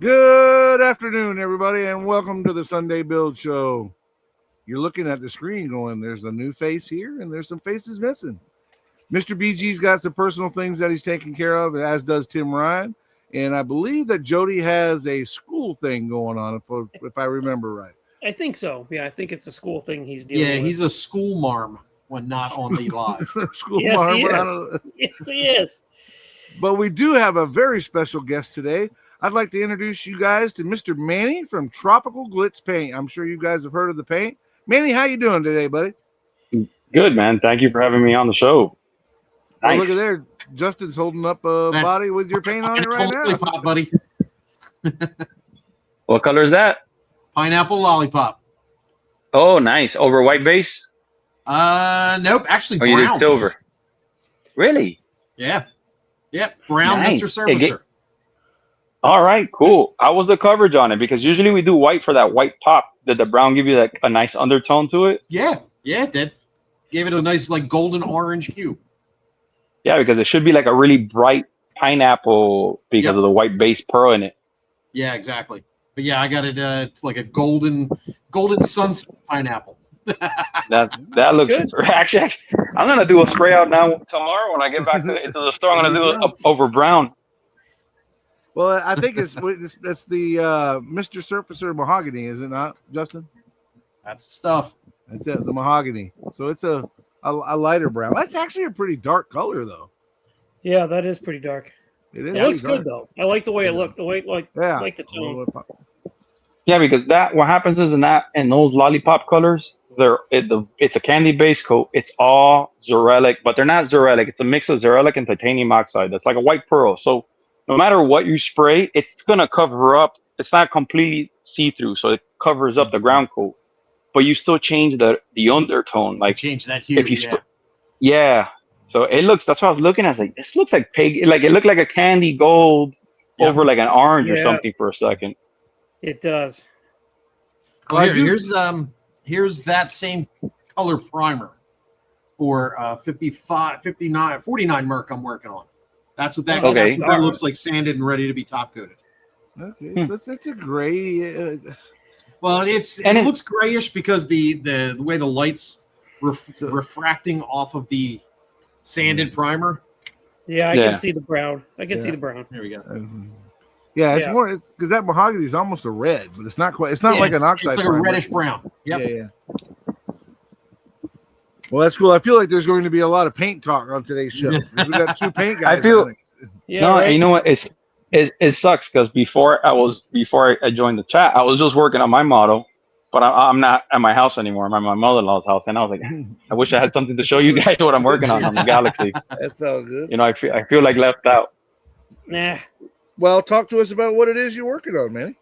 Good afternoon, everybody, and welcome to the Sunday Build Show. You're looking at the screen going, there's a new face here, and there's some faces missing. Mr. BG's got some personal things that he's taking care of, as does Tim Ryan. And I believe that Jody has a school thing going on, if I remember right. I think so. Yeah, I think it's a school thing he's dealing with. Yeah, he's a school marm when not on the live. Yes, marm. he is. Yes, he is. But we do have a very special guest today. I'd like to introduce you guys to Mr. Manny from Tropical Glitz Paint. I'm sure you guys have heard of the paint. Manny, how you doing today, buddy? Good, man. Thank you for having me on the show. Nice. Nice. Look at there. Justin's holding up a body with your paint on it right now. Lollipop, buddy. What color is that? Pineapple lollipop. Oh, nice. Over white base? Nope. Actually, Or you brown. did silver? Really? Yeah. Yep. Brown, Nice. Mr. Servicer. All right, cool. How was the coverage on it? Because usually we do white for that white pop. Did the brown give you like a nice undertone to it? Yeah. Yeah, it did. Gave it a nice like golden orange hue. Yeah, because it should be like a really bright pineapple because of the white base pearl in it. Yeah, exactly. But yeah, I got it it's like a golden sunset pineapple. That looks good. actually. I'm gonna do a spray out now tomorrow when I get back into the store. I'm gonna do it over brown. Well, I think that's the Mr. Surfacer mahogany, is it not, Justin? That's the stuff. That's it, the mahogany. So it's a lighter brown. That's actually a pretty dark color, though. Yeah, that is pretty dark. It is. It looks good though. I like the way it looked. The way like the tone. Yeah, because what happens is in those lollipop colors, it's a candy base coat. It's all Xerelic, but they're not Xerelic. It's a mix of Xerelic and titanium oxide. That's like a white pearl. So no matter what you spray, it's gonna cover up. It's not completely see-through, so it covers up the ground coat. But you still change the undertone. Like Change that hue. if you yeah. So it looks. That's what I was looking at. I was like, this looks like pig. Like it looked like a candy gold over like an orange or something for a second. It does. Well, here's that same color primer for 55, 59, 49 Merc I'm working on. That's what that, Okay. that's what that looks like, sanded and ready to be top coated. Okay, so it's a gray. Well, it looks grayish because the way the light's refracting off of the sanded primer. Yeah, I can see the brown. I can see the brown. There we go. It's more because that mahogany is almost a red, but it's not quite. It's not like an oxide. It's like primer. a reddish brown. Yep. Yeah. Well, that's cool. I feel like there's going to be a lot of paint talk on today's show. We got two paint guys. You know what? It sucks because before I joined the chat, I was just working on my model, but I'm not at my house anymore. I'm at my mother-in-law's house, and I was like, I wish I had something to show you guys what I'm working on the Galaxy. That's all good. You know, I feel like left out. Nah. Well, talk to us about what it is you're working on, man.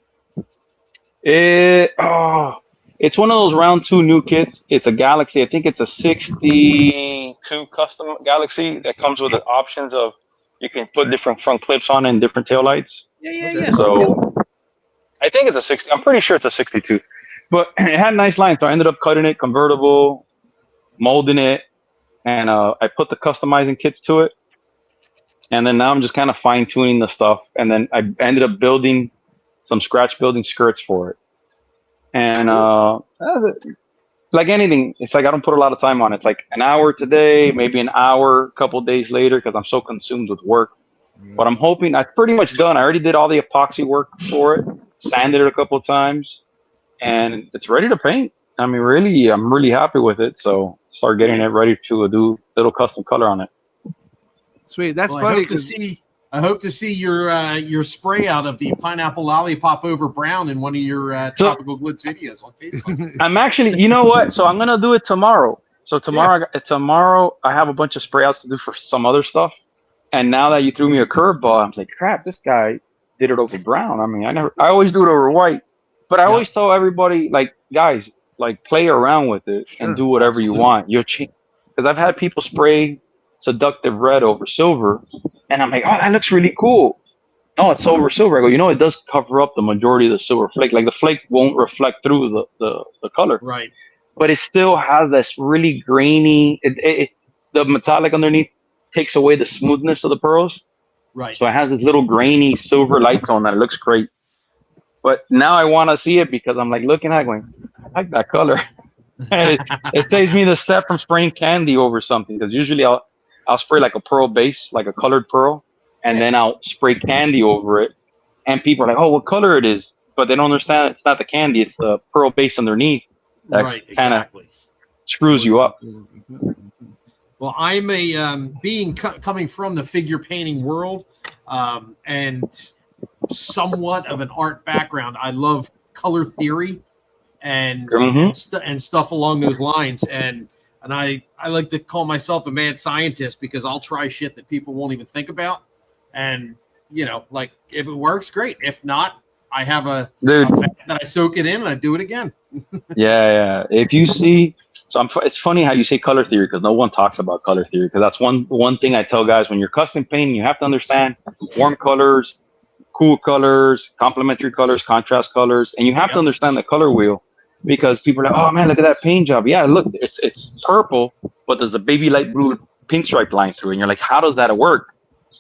It's one of those round 2 new kits. It's a Galaxy. I think it's a 62 custom Galaxy that comes with the options of you can put different front clips on and different taillights. Yeah. So I think it's a 60. I'm pretty sure it's a 62. But it had nice lines, so I ended up cutting it convertible, molding it, and I put the customizing kits to it. And then now I'm just kind of fine-tuning the stuff. And then I ended up building some scratch building skirts for it. And like anything, it's like I don't put a lot of time on it. It's like an hour today, maybe an hour a couple days later because I'm so consumed with work. But I'm hoping I'm pretty much done. I already did all the epoxy work for it, sanded it a couple of times, and it's ready to paint. I mean, really, I'm really happy with it. So start getting it ready to do a little custom color on it. Sweet. That's funny because I hope to see your spray out of the pineapple lollipop over brown in one of your Tropical Glitz videos on Facebook. I'm actually, you know what? So I'm gonna do it tomorrow. So tomorrow I have a bunch of spray outs to do for some other stuff. And now that you threw me a curveball, I'm like, crap, this guy did it over brown. I mean, I always do it over white. But I always tell everybody, like, guys, like play around with it and do whatever you want. You're cheap. Because I've had people spray seductive red over silver, and I'm like, oh, that looks really cool. No, it's over silver. I go, you know, it does cover up the majority of the silver flake. Like the flake won't reflect through the color, right? But it still has this really grainy. The metallic underneath takes away the smoothness of the pearls, right? So it has this little grainy silver light tone that looks great. But now I want to see it because I'm like looking at it going, I like that color. And it saves me the step from spraying candy over something, because usually I'll spray like a pearl base, like a colored pearl, and then I'll spray candy over it. And people are like, oh, what color it is? But they don't understand it's not the candy, it's the pearl base underneath that Right, kind of exactly. screws you up. Well, I'm a coming from the figure painting world, and somewhat of an art background. I love color theory and stuff along those lines. And I like to call myself a mad scientist because I'll try shit that people won't even think about. And like if it works, great. If not, I have a vat that I soak it in and I do it again. Yeah. If you see, it's funny how you say color theory, because no one talks about color theory, because that's one thing I tell guys: when you're custom painting, you have to understand warm colors, cool colors, complementary colors, contrast colors, and you have to understand the color wheel, because people are like, oh man, look at that paint job. Yeah, look, it's purple, but there's a baby light blue pinstripe line through it, and you're like, how does that work?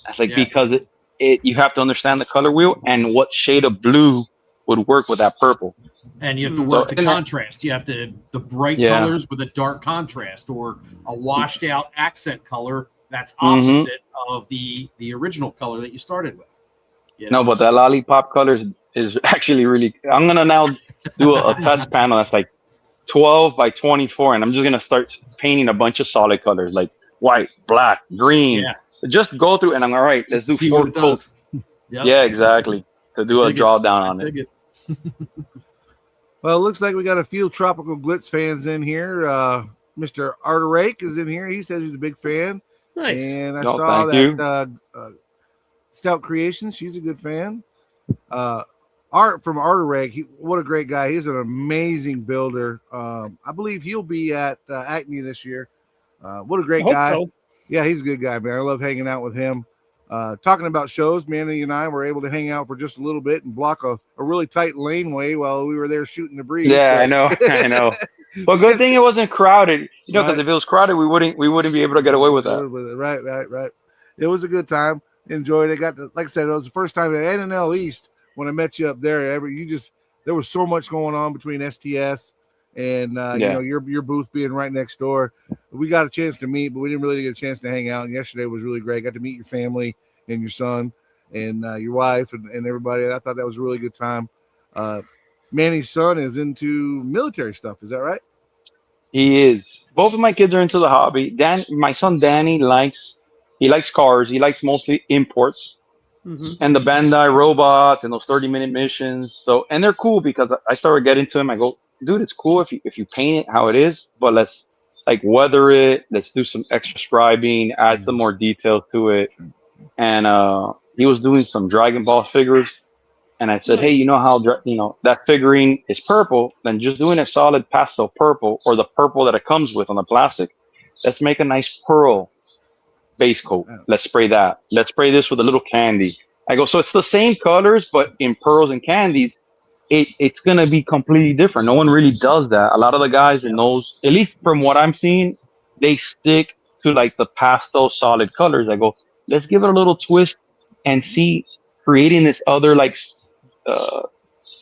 It's like because you have to understand the color wheel and what shade of blue would work with that purple. And you have to work the contrast. You have the bright colors with a dark contrast, or a washed out accent color that's opposite of the original color that you started with. No, but that lollipop color is actually really. I'm gonna now do a test panel that's like 12 by 24, and I'm just gonna start painting a bunch of solid colors like white, black, green. Yeah. Just go through, and I'm all right. Let's do 4 coats. Yeah, exactly. To do a drawdown on it. Well, it looks like we got a few Tropical Glitz fans in here. Mr. Arterake is in here. He says he's a big fan. Nice. And I saw that Stout Creations, she's a good fan. Art from Arterake, what a great guy. He's an amazing builder. I believe he'll be at Acme this year. What a great guy. So. Yeah, he's a good guy, man. I love hanging out with him. Talking about shows, Manny and I were able to hang out for just a little bit and block a really tight laneway while we were there shooting the breeze. Yeah, I know. Well, good thing it wasn't crowded, because if it was crowded, we wouldn't be able to get away with that. Right. It was a good time. Enjoyed it. Like I said, it was the first time at NNL East when I met you up there. There was so much going on between STS and your booth being right next door. We got a chance to meet, but we didn't really get a chance to hang out. And yesterday was really great. Got to meet your family and your son and your wife and everybody. I thought that was a really good time. Manny's son is into military stuff. Is that right? He is. Both of my kids are into the hobby. My son Danny likes cars. He likes mostly imports. And the Bandai robots and those 30-minute missions. So, and they're cool because I started getting to him. I go, dude, it's cool if you paint it how it is, but let's like weather it. Let's do some extra scribing, add some more detail to it. And he was doing some Dragon Ball figures, and I said, hey, you know how that figurine is purple? Then just doing a solid pastel purple, or the purple that it comes with on the plastic. Let's make a nice pearl base coat. Let's spray that. Let's spray this with a little candy. I go, so it's the same colors, but in pearls and candies, it's gonna be completely different. No one really does that. A lot of the guys in those, at least from what I'm seeing, they stick to like the pastel solid colors. I go, let's give it a little twist and see, creating this other like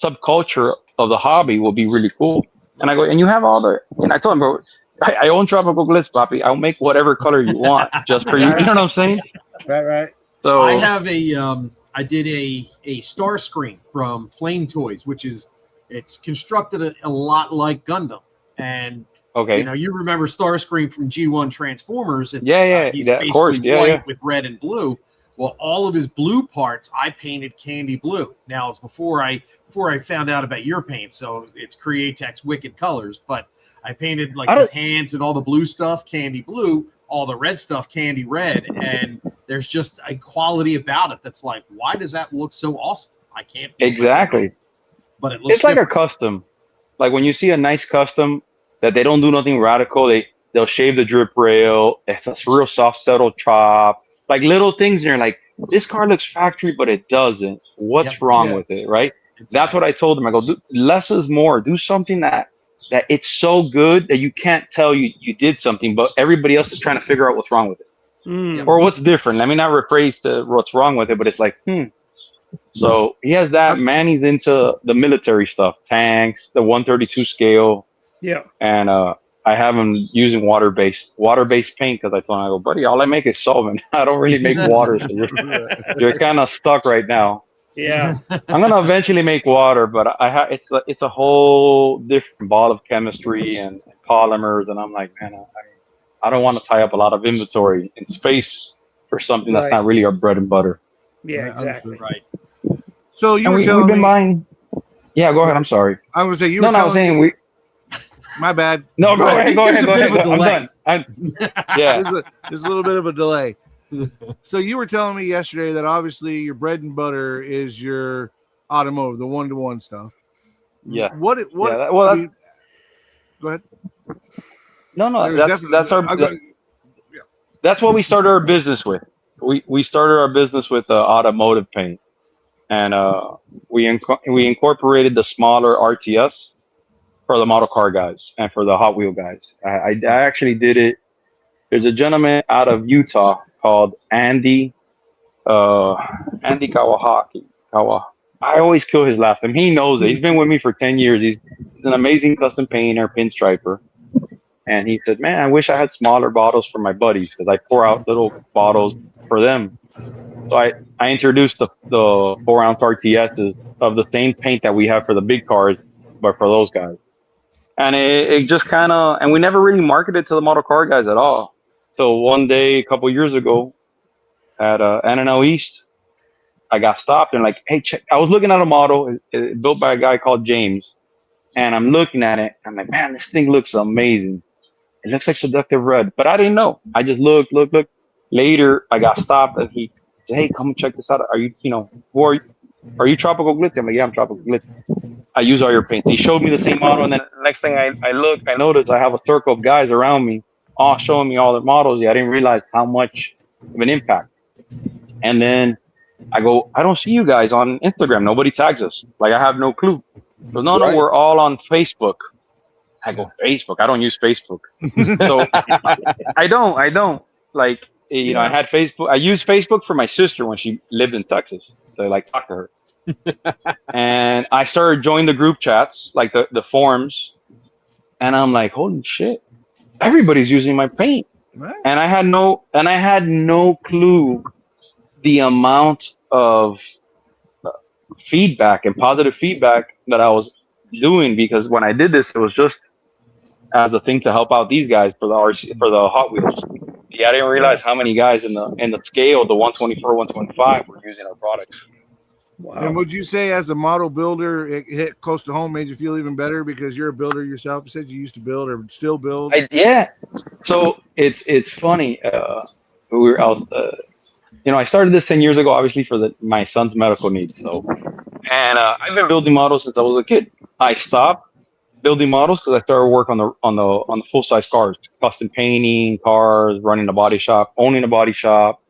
subculture of the hobby will be really cool. And I go, and you have all the, and I told him, bro, I own Tropical Glitz, Poppy. I'll make whatever color you want just for you. You know what I'm saying? Right. So I have I did a star screen from Flame Toys, which it's constructed a lot like Gundam. And you remember Starscream from G1 Transformers. He's basically white with red and blue. Well, all of his blue parts I painted candy blue. Now it's before I found out about your paint, so it's Createx Wicked Colors, but I painted like his hands and all the blue stuff candy blue, all the red stuff candy red, and there's just a quality about it that's like, why does that look so awesome? I can't exactly. But it looks it's different. Like a custom. Like when you see a nice custom that they don't do nothing radical, they'll shave the drip rail. It's a real soft, subtle chop. Like little things, and you're like, this car looks factory, but it doesn't. What's wrong with it, right? Exactly. That's what I told them. I go, less is more. Do something that it's so good that you can't tell you did something, but everybody else is trying to figure out what's wrong with it. Or what's different. Let me not rephrase what's wrong with it, but it's like, So he has that. Manny's into the military stuff, tanks, the 132 scale. Yeah. And I have him using water-based paint because I told him, I go, buddy, all I make is solvent. I don't really make water. So you're kind of stuck right now. Yeah. I'm gonna eventually make water, but it's a whole different ball of chemistry and polymers, and I'm like, man, I don't want to tie up a lot of inventory in space for something that's not really our bread and butter. Yeah, exactly. Right. So you were telling me. Buying. Yeah, go ahead. I'm sorry. I was gonna say you no, were. No, I was saying we. My bad. No, go ahead. Go ahead. I'm done. Yeah. There's a little bit of a delay. So you were telling me yesterday that obviously your bread and butter is your automotive, the one-to-one stuff. Yeah. What? Yeah, I mean, go ahead. No. That's our. That's what we started our business with. We started our business with automotive paint, and we incorporated the smaller RTS for the model car guys and for the Hot Wheel guys. I actually did it. There's a gentleman out of Utah called Andy Kawahaki. I always kill his last name. He knows it. He's been with me for 10 years. He's an amazing custom painter, pinstriper. And he said, man, I wish I had smaller bottles for my buddies because I pour out little bottles for them. So I introduced the 4-ounce RTSs of the same paint that we have for the big cars, but for those guys. And it just kind of, and we never really marketed to the model car guys at all. So one day, a couple years ago, at NNL East, I got stopped and like, hey, check. I was looking at a model built by a guy called James, and I'm looking at it. I'm like, man, this thing looks amazing. It looks like seductive red, but I didn't know. I just looked. Later, I got stopped, and he said, hey, come check this out. Are you Tropical Glitz? I'm like, yeah, I'm Tropical Glitz. I use all your paints. He showed me the same model, and then the next thing I noticed I have a circle of guys around me, all showing me all their models. Yeah, I didn't realize how much of an impact. And then I go, I don't see you guys on Instagram. Nobody tags us. Like, I have no clue. But no, we're all on Facebook. I go, Facebook? I don't use Facebook. So I don't. Like, you know, I had Facebook. I used Facebook for my sister when she lived in Texas. So I like talk to her. And I started joining the group chats, like the forums. And I'm like, holy shit. Everybody's using my paint. Right. And I had no clue the amount of feedback and positive feedback that I was doing, because when I did this, it was just as a thing to help out these guys for the Hot Wheels. Yeah, I didn't realize how many guys in the scale, the 124, 125, were using our products. Wow. And would you say, as a model builder, it hit close to home, made you feel even better because you're a builder yourself? You said you used to build or still build. Yeah. So it's funny. I started this 10 years ago, obviously for my son's medical needs. So, and I've been building models since I was a kid. I stopped building models because I started work on the full size cars, custom painting cars, running a body shop, owning a body shop,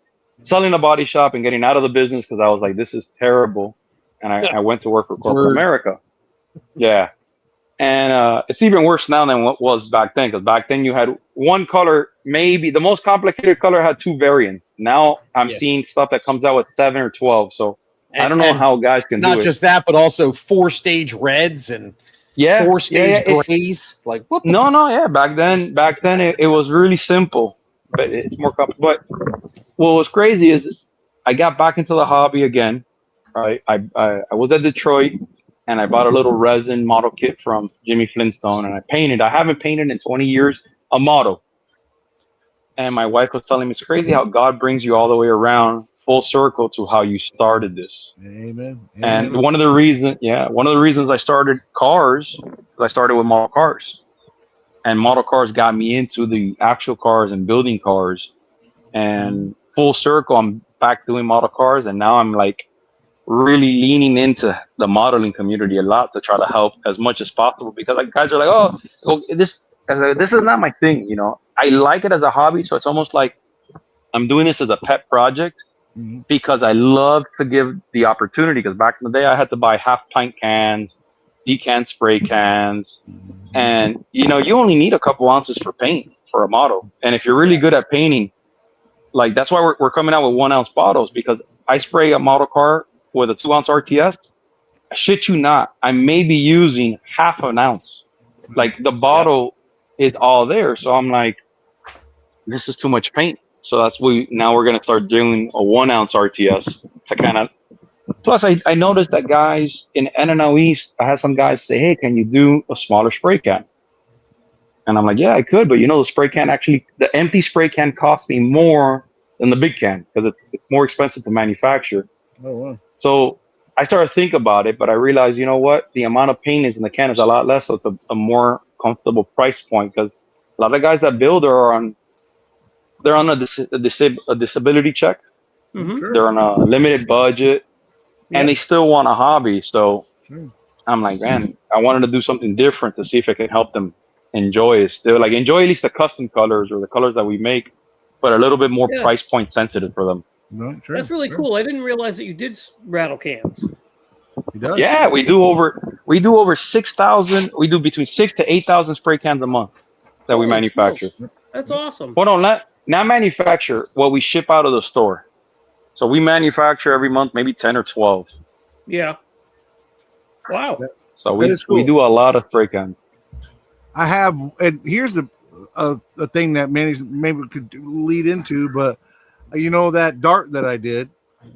selling a body shop, and getting out of the business because I was like, this is terrible. And I went to work for corporate America. Yeah. And it's even worse now than what was back then, because back then you had one color, maybe the most complicated color had 2 variants. Now I'm seeing stuff that comes out with 7 or 12. So I don't know how guys can do it. Not just that, but also 4-stage reds and 4-stage grays. Like what? Back then it was really simple, but it's more complicated. But what was crazy is I got back into the hobby again. Right, I was at Detroit. And I bought a little resin model kit from Jimmy Flintstone, and I painted. I haven't painted in 20 years a model. And my wife was telling me, it's crazy how God brings you all the way around, full circle to how you started this. Amen. And one of the reasons I started cars, I started with model cars. And model cars got me into the actual cars and building cars. And full circle, I'm back doing model cars, and now I'm like, really leaning into the modeling community a lot to try to help as much as possible, because like guys are like, oh, this is not my thing, you know. I like it as a hobby, so it's almost like I'm doing this as a pet project because I love to give the opportunity. Because back in the day, I had to buy half-pint cans, decant spray cans, and you only need a couple ounces for paint for a model. And if you're really good at painting, like that's why we're coming out with 1-ounce bottles, because I spray a model car with a 2-ounce RTS, I shit you not, I may be using half an ounce. Like the bottle is all there. So I'm like, this is too much paint. So now we're gonna start doing a 1-ounce RTS to kind of. Plus, I noticed that guys in NNO East, I had some guys say, "Hey, can you do a smaller spray can?" And I'm like, "Yeah, I could, but the spray can the empty spray can costs me more than the big can because it's more expensive to manufacture." Oh, wow. So I started to think about it, but I realized, you know what? The amount of paint is in the can is a lot less, so it's a more comfortable price point because a lot of guys that build they're on a disability check. Mm-hmm. Sure. They're on a limited budget, and they still want a hobby. So I'm like, man, I wanted to do something different to see if I can help them enjoy it. Still, like enjoy at least the custom colors or the colors that we make, but a little bit more price point sensitive for them. No, sure, that's really cool. I didn't realize that you did rattle cans. He does. Yeah, we do over 6,000. We do between 6,000 to 8,000 spray cans a month that we manufacture. That's awesome. Well, no, not manufacture. What we ship out of the store. So we manufacture every month, maybe 10 or 12. Yeah. Wow. So we do a lot of spray cans. I have, and here's a thing that Manny maybe could lead into, but that dart that I did,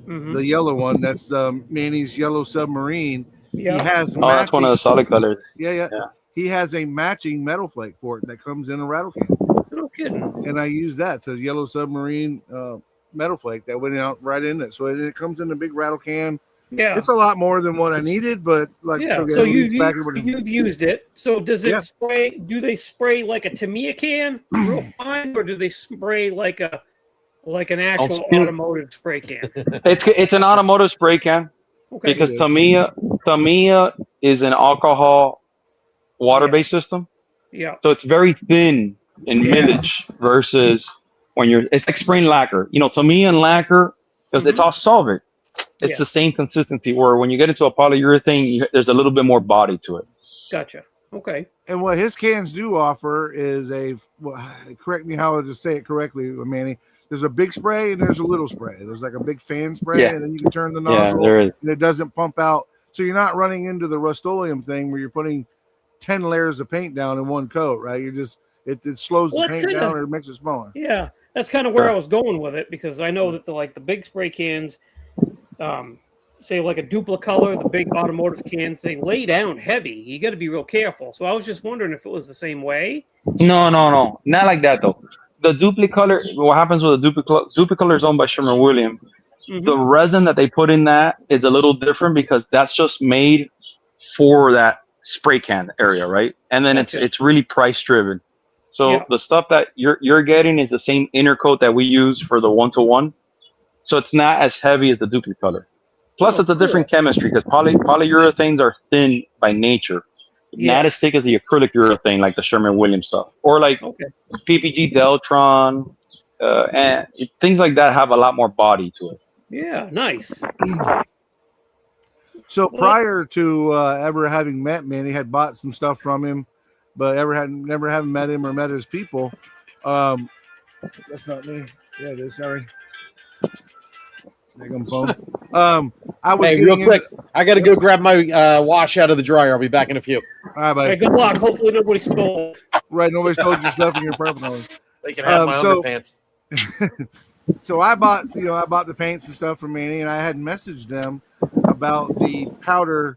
the yellow one, that's Manny's yellow submarine. Yeah. He has that's one of the solid colors. Yeah. He has a matching metal flake for it that comes in a rattle can. No kidding. And I use that. So yellow submarine metal flake that went out right in it. So it comes in a big rattle can. Yeah. It's a lot more than what I needed, but so you've used it. So does it spray? Do they spray like a Tamiya can real fine, or do they spray like an actual automotive spray can? It's an automotive spray can because Tamiya is an alcohol water-based system. Yeah. So it's very thin in millage versus it's like spraying lacquer. Tamiya and lacquer, because it's all solvent. It's the same consistency where when you get into a polyurethane, there's a little bit more body to it. Gotcha. Okay. And what his cans do offer is correct me how to say it correctly, Manny. There's a big spray and there's a little spray. There's like a big fan spray, and then you can turn the nozzle, and it doesn't pump out. So you're not running into the Rust-Oleum thing where you're putting 10 layers of paint down in one coat, right? You're just it slows the paint down or it makes it smaller. Yeah, that's kind of where I was going with it, because I know that the big spray cans, say like a Duplicolor, the big automotive cans, they lay down heavy. You got to be real careful. So I was just wondering if it was the same way. No, not like that though. The Duplicolor, what happens with the Duplicolor is owned by Sherwin-Williams. The resin that they put in that is a little different because that's just made for that spray can area, right? And then it's really price driven. So the stuff that you're getting is the same inner coat that we use for the 1-to-1. So it's not as heavy as the Duplicolor. Plus, it's a different chemistry because polyurethanes are thin by nature. Not as thick as the acrylic urethane like the Sherwin-Williams stuff. Or like PPG Deltron, and things like that have a lot more body to it. Yeah, nice. So prior to ever having met Manny, had bought some stuff from him, but never having met him or met his people. That's not me. Yeah, it is. Sorry. Phone. I was real quick. I got to go grab my wash out of the dryer. I'll be back in a few. All right, buddy. Hey, good luck. Hopefully nobody stole. Right, nobody stole your stuff in your purple. They can have my underpants. So I bought the paints and stuff from Manny, and I had messaged them about the powder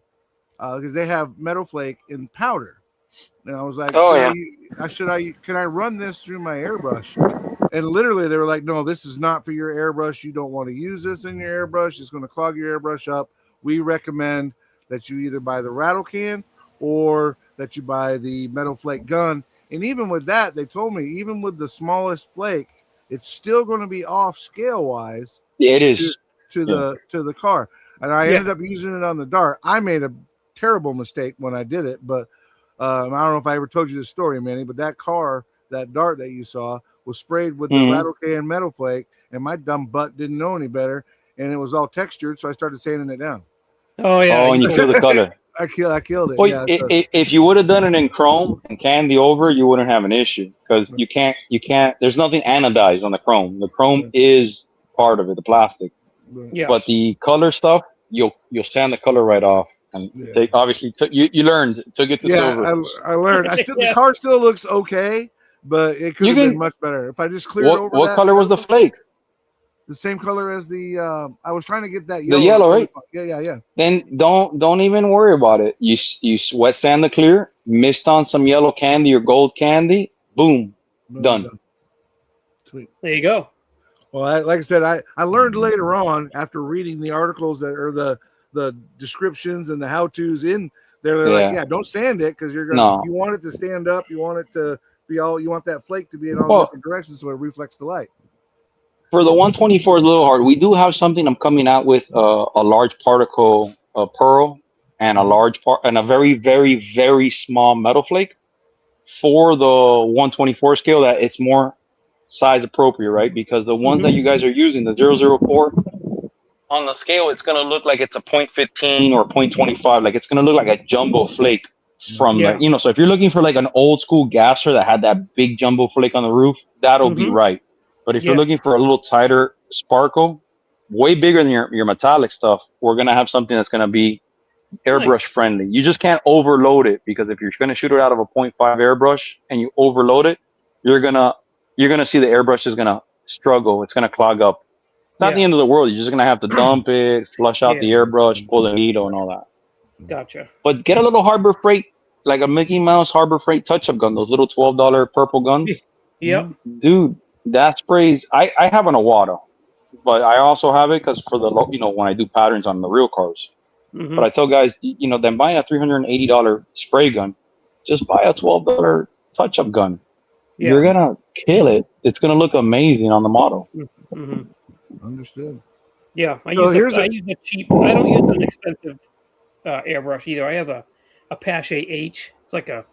because they have metal flake in powder. And I was like, can I run this through my airbrush? And literally they were like, no, this is not for your airbrush. You don't want to use this in your airbrush. It's going to clog your airbrush up. We recommend that you either buy the rattle can or that you buy the metal flake gun. And even with that, they told me, even with the smallest flake, it's still going to be off scale wise. It is to the car. And I ended up using it on the dart. I made a terrible mistake when I did it, but I don't know if I ever told you this story, Manny, but that dart that you saw was sprayed with the rattle can metal flake, and my dumb butt didn't know any better, and it was all textured, so I started sanding it down. Oh, yeah. Oh, and you killed the color. I killed it. Well, if you would have done it in chrome and candy over, you wouldn't have an issue because you can't. There's nothing anodized on the chrome. The chrome is part of it, the plastic. Yeah. But the color stuff, you'll sand the color right off. And you learned, took it to silver. I learned. The car still looks okay, but it could have been much better if I just cleared over. What color was the flake? The same color as the. I was trying to get that yellow. The yellow, right? Yeah. Then don't even worry about it. You wet sand the clear, mist on some yellow candy or gold candy. Boom, done. Sweet. There you go. Well, like I said, I learned later on after reading the articles that are the descriptions and the how-tos in there. They're like, don't sand it because you want it to stand up. You want it to be you want that flake to be in all different directions so it reflects the light. For the 124 is a little hard. We do have something I'm coming out with a large particle pearl and a very, very, very small metal flake for the 124 scale that it's more size appropriate, right? Because the ones that you guys are using, the 004, on the scale, it's going to look like it's a 0.15 or 0.25. Like it's going to look like a jumbo flake from the, so if you're looking for like an old school gasser that had that big jumbo flake on the roof, that'll be right. But if you're looking for a little tighter sparkle, way bigger than your metallic stuff, we're going to have something that's going to be airbrush friendly. You just can't overload it, because if you're going to shoot it out of a 0.5 airbrush and you overload it, you're going to see the airbrush is going to struggle. It's going to clog up. It's not the end of the world. You're just going to have to dump it, flush out the airbrush, pull the needle and all that. Gotcha. But get a little Harbor Freight, like a Mickey Mouse Harbor Freight touch-up gun, those little $12 purple guns. Yep. Dude, that sprays. I have an Awada, but I also have it because for the, when I do patterns on the real cars. But I tell guys, then buy a $380 spray gun. Just buy a $12 touch-up gun. Yeah. You're going to kill it. It's going to look amazing on the model. Understood. Yeah, I use a cheap. I don't use an expensive airbrush either. I have a Pache H. It's like a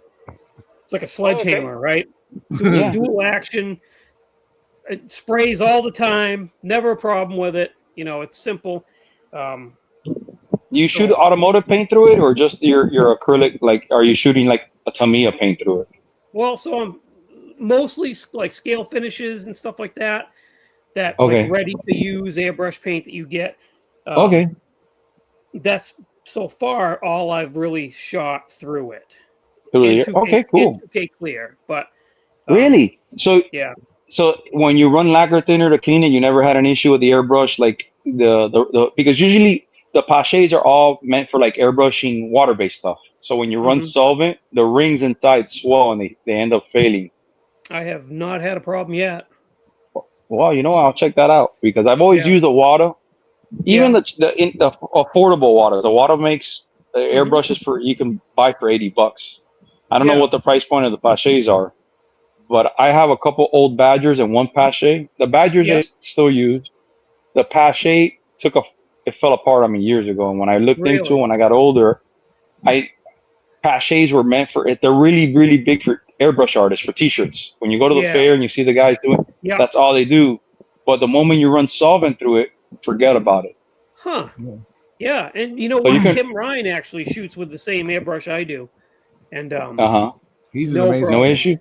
sledgehammer, right? Dual action. It sprays all the time. Never a problem with it. It's simple. You shoot automotive paint through it, or just your acrylic? Like, are you shooting like a Tamiya paint through it? Well, so I'm mostly like scale finishes and stuff like that. Like ready to use airbrush paint that you get. That's so far all I've really shot through it. Cool. 2K clear, but really? So when you run lacquer thinner to clean it, you never had an issue with the airbrush, like the because usually the Paches are all meant for like airbrushing water-based stuff. So when you run solvent, the rings inside swell and they end up failing. I have not had a problem yet. Well, I'll check that out, because I've always used a Wada. Even the affordable Wadas. The Wada makes airbrushes you can buy for $80. I don't know what the price point of the Paches are, but I have a couple old Badgers and one Pache. The Badgers I still use. The Pache it fell apart on me years ago, and when I looked into it when I got older, Paches were meant for it. They're really, really big for airbrush artists, for t-shirts. When you go to the fair and you see the guys doing that's all they do. But the moment you run solvent through it, forget about it. Huh. Yeah, and Tim Ryan actually shoots with the same airbrush I do. And he's an amazing. No issue.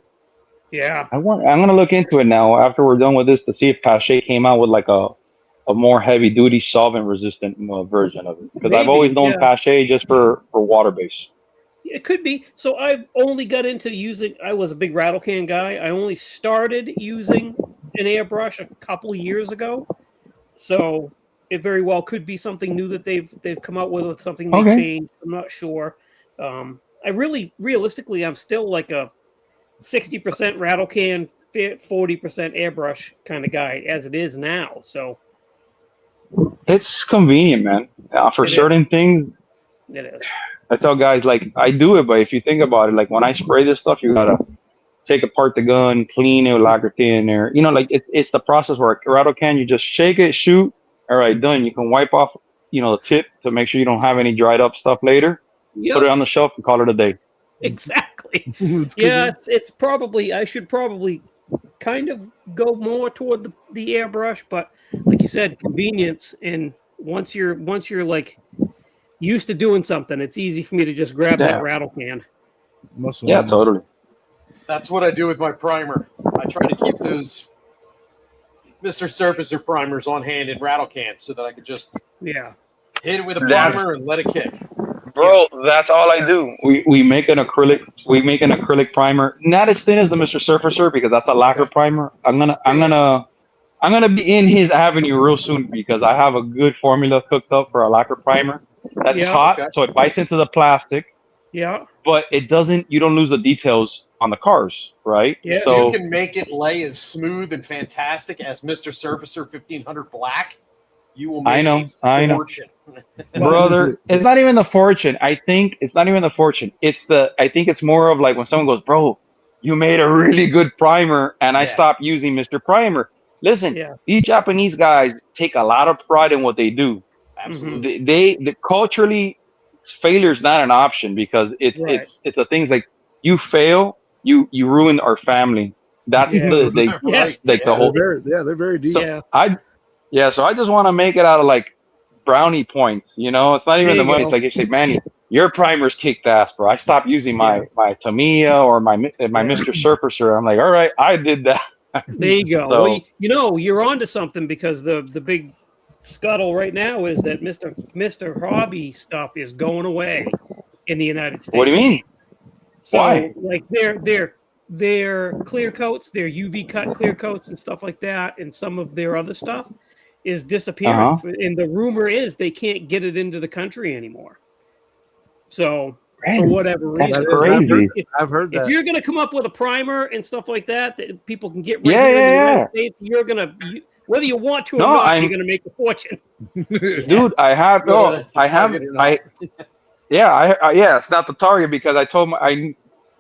Yeah. I'm gonna look into it now after we're done with this to see if Pache came out with like a more heavy duty solvent resistant version of it. Because I've always known Pache just for water base. It could be. So I've only got into using. I was a big rattle can guy. I only started using an airbrush a couple years ago. So it very well could be something new that they've come out with, or something they changed. I'm not sure. Realistically, I'm still like a 60% rattle can, 40% airbrush kind of guy as it is now. So it's convenient, man. For certain things, it is. I tell guys, like, I do it, but if you think about it, like when I spray this stuff, you gotta take apart the gun, clean it with lacquer thinner. Like it's the process where a rattle can, you just shake it, shoot, all right, done. You can wipe off, the tip to make sure you don't have any dried up stuff later. Yep. Put it on the shelf and call it a day. Exactly. It's probably, I should probably kind of go more toward the airbrush, but like you said, convenience. And once you're like used to doing something, it's easy for me to just grab that rattle can. Yeah, totally. That's what I do with my primer. I try to keep those Mr. Surfacer primers on hand in rattle cans so that I could just Hit it with a primer and let it kick. Bro, that's all I do. We make an acrylic primer, not as thin as the Mr. Surfacer because that's a lacquer primer. I'm gonna be in his avenue real soon because I have a good formula cooked up for a lacquer primer. That's hot, so it bites into the plastic. Yeah. But it doesn't. You don't lose the details on the cars, right? Yeah. So you can make it lay as smooth and fantastic as Mr. Surfacer 1500 Black. You will make a fortune. Brother, it's not even the fortune. I think it's not even the fortune. I think it's more of like when someone goes, bro, you made a really good primer and I stopped using Mr. Primer. Listen, these Japanese guys take a lot of pride in what they do. Absolutely. They culturally, failure is not an option because it's the things like you fail, you ruin our family. That's the whole. They're very deep. So so I just want to make it out of like brownie points, you know. It's not even the money. It's like you say, Manny, your primer's kicked ass, bro. I stopped using my Tamiya or my Mr. Surfacer. I'm like, all right, I did that. There you go. So, well, you know, you're onto something because the big scuttle right now is that Mr. Hobby stuff is going away in the United States. What do you mean? So, why? Like their clear coats, their UV cut clear coats and stuff like that, and some of their other stuff is disappearing. And the rumor is they can't get it into the country anymore. So for whatever reason, that's crazy. I've heard that. If you're going to come up with a primer and stuff like that people can get right here in the United States, you're going to, whether you want to or not, you're going to make a fortune. Dude, I have it's not the target because I told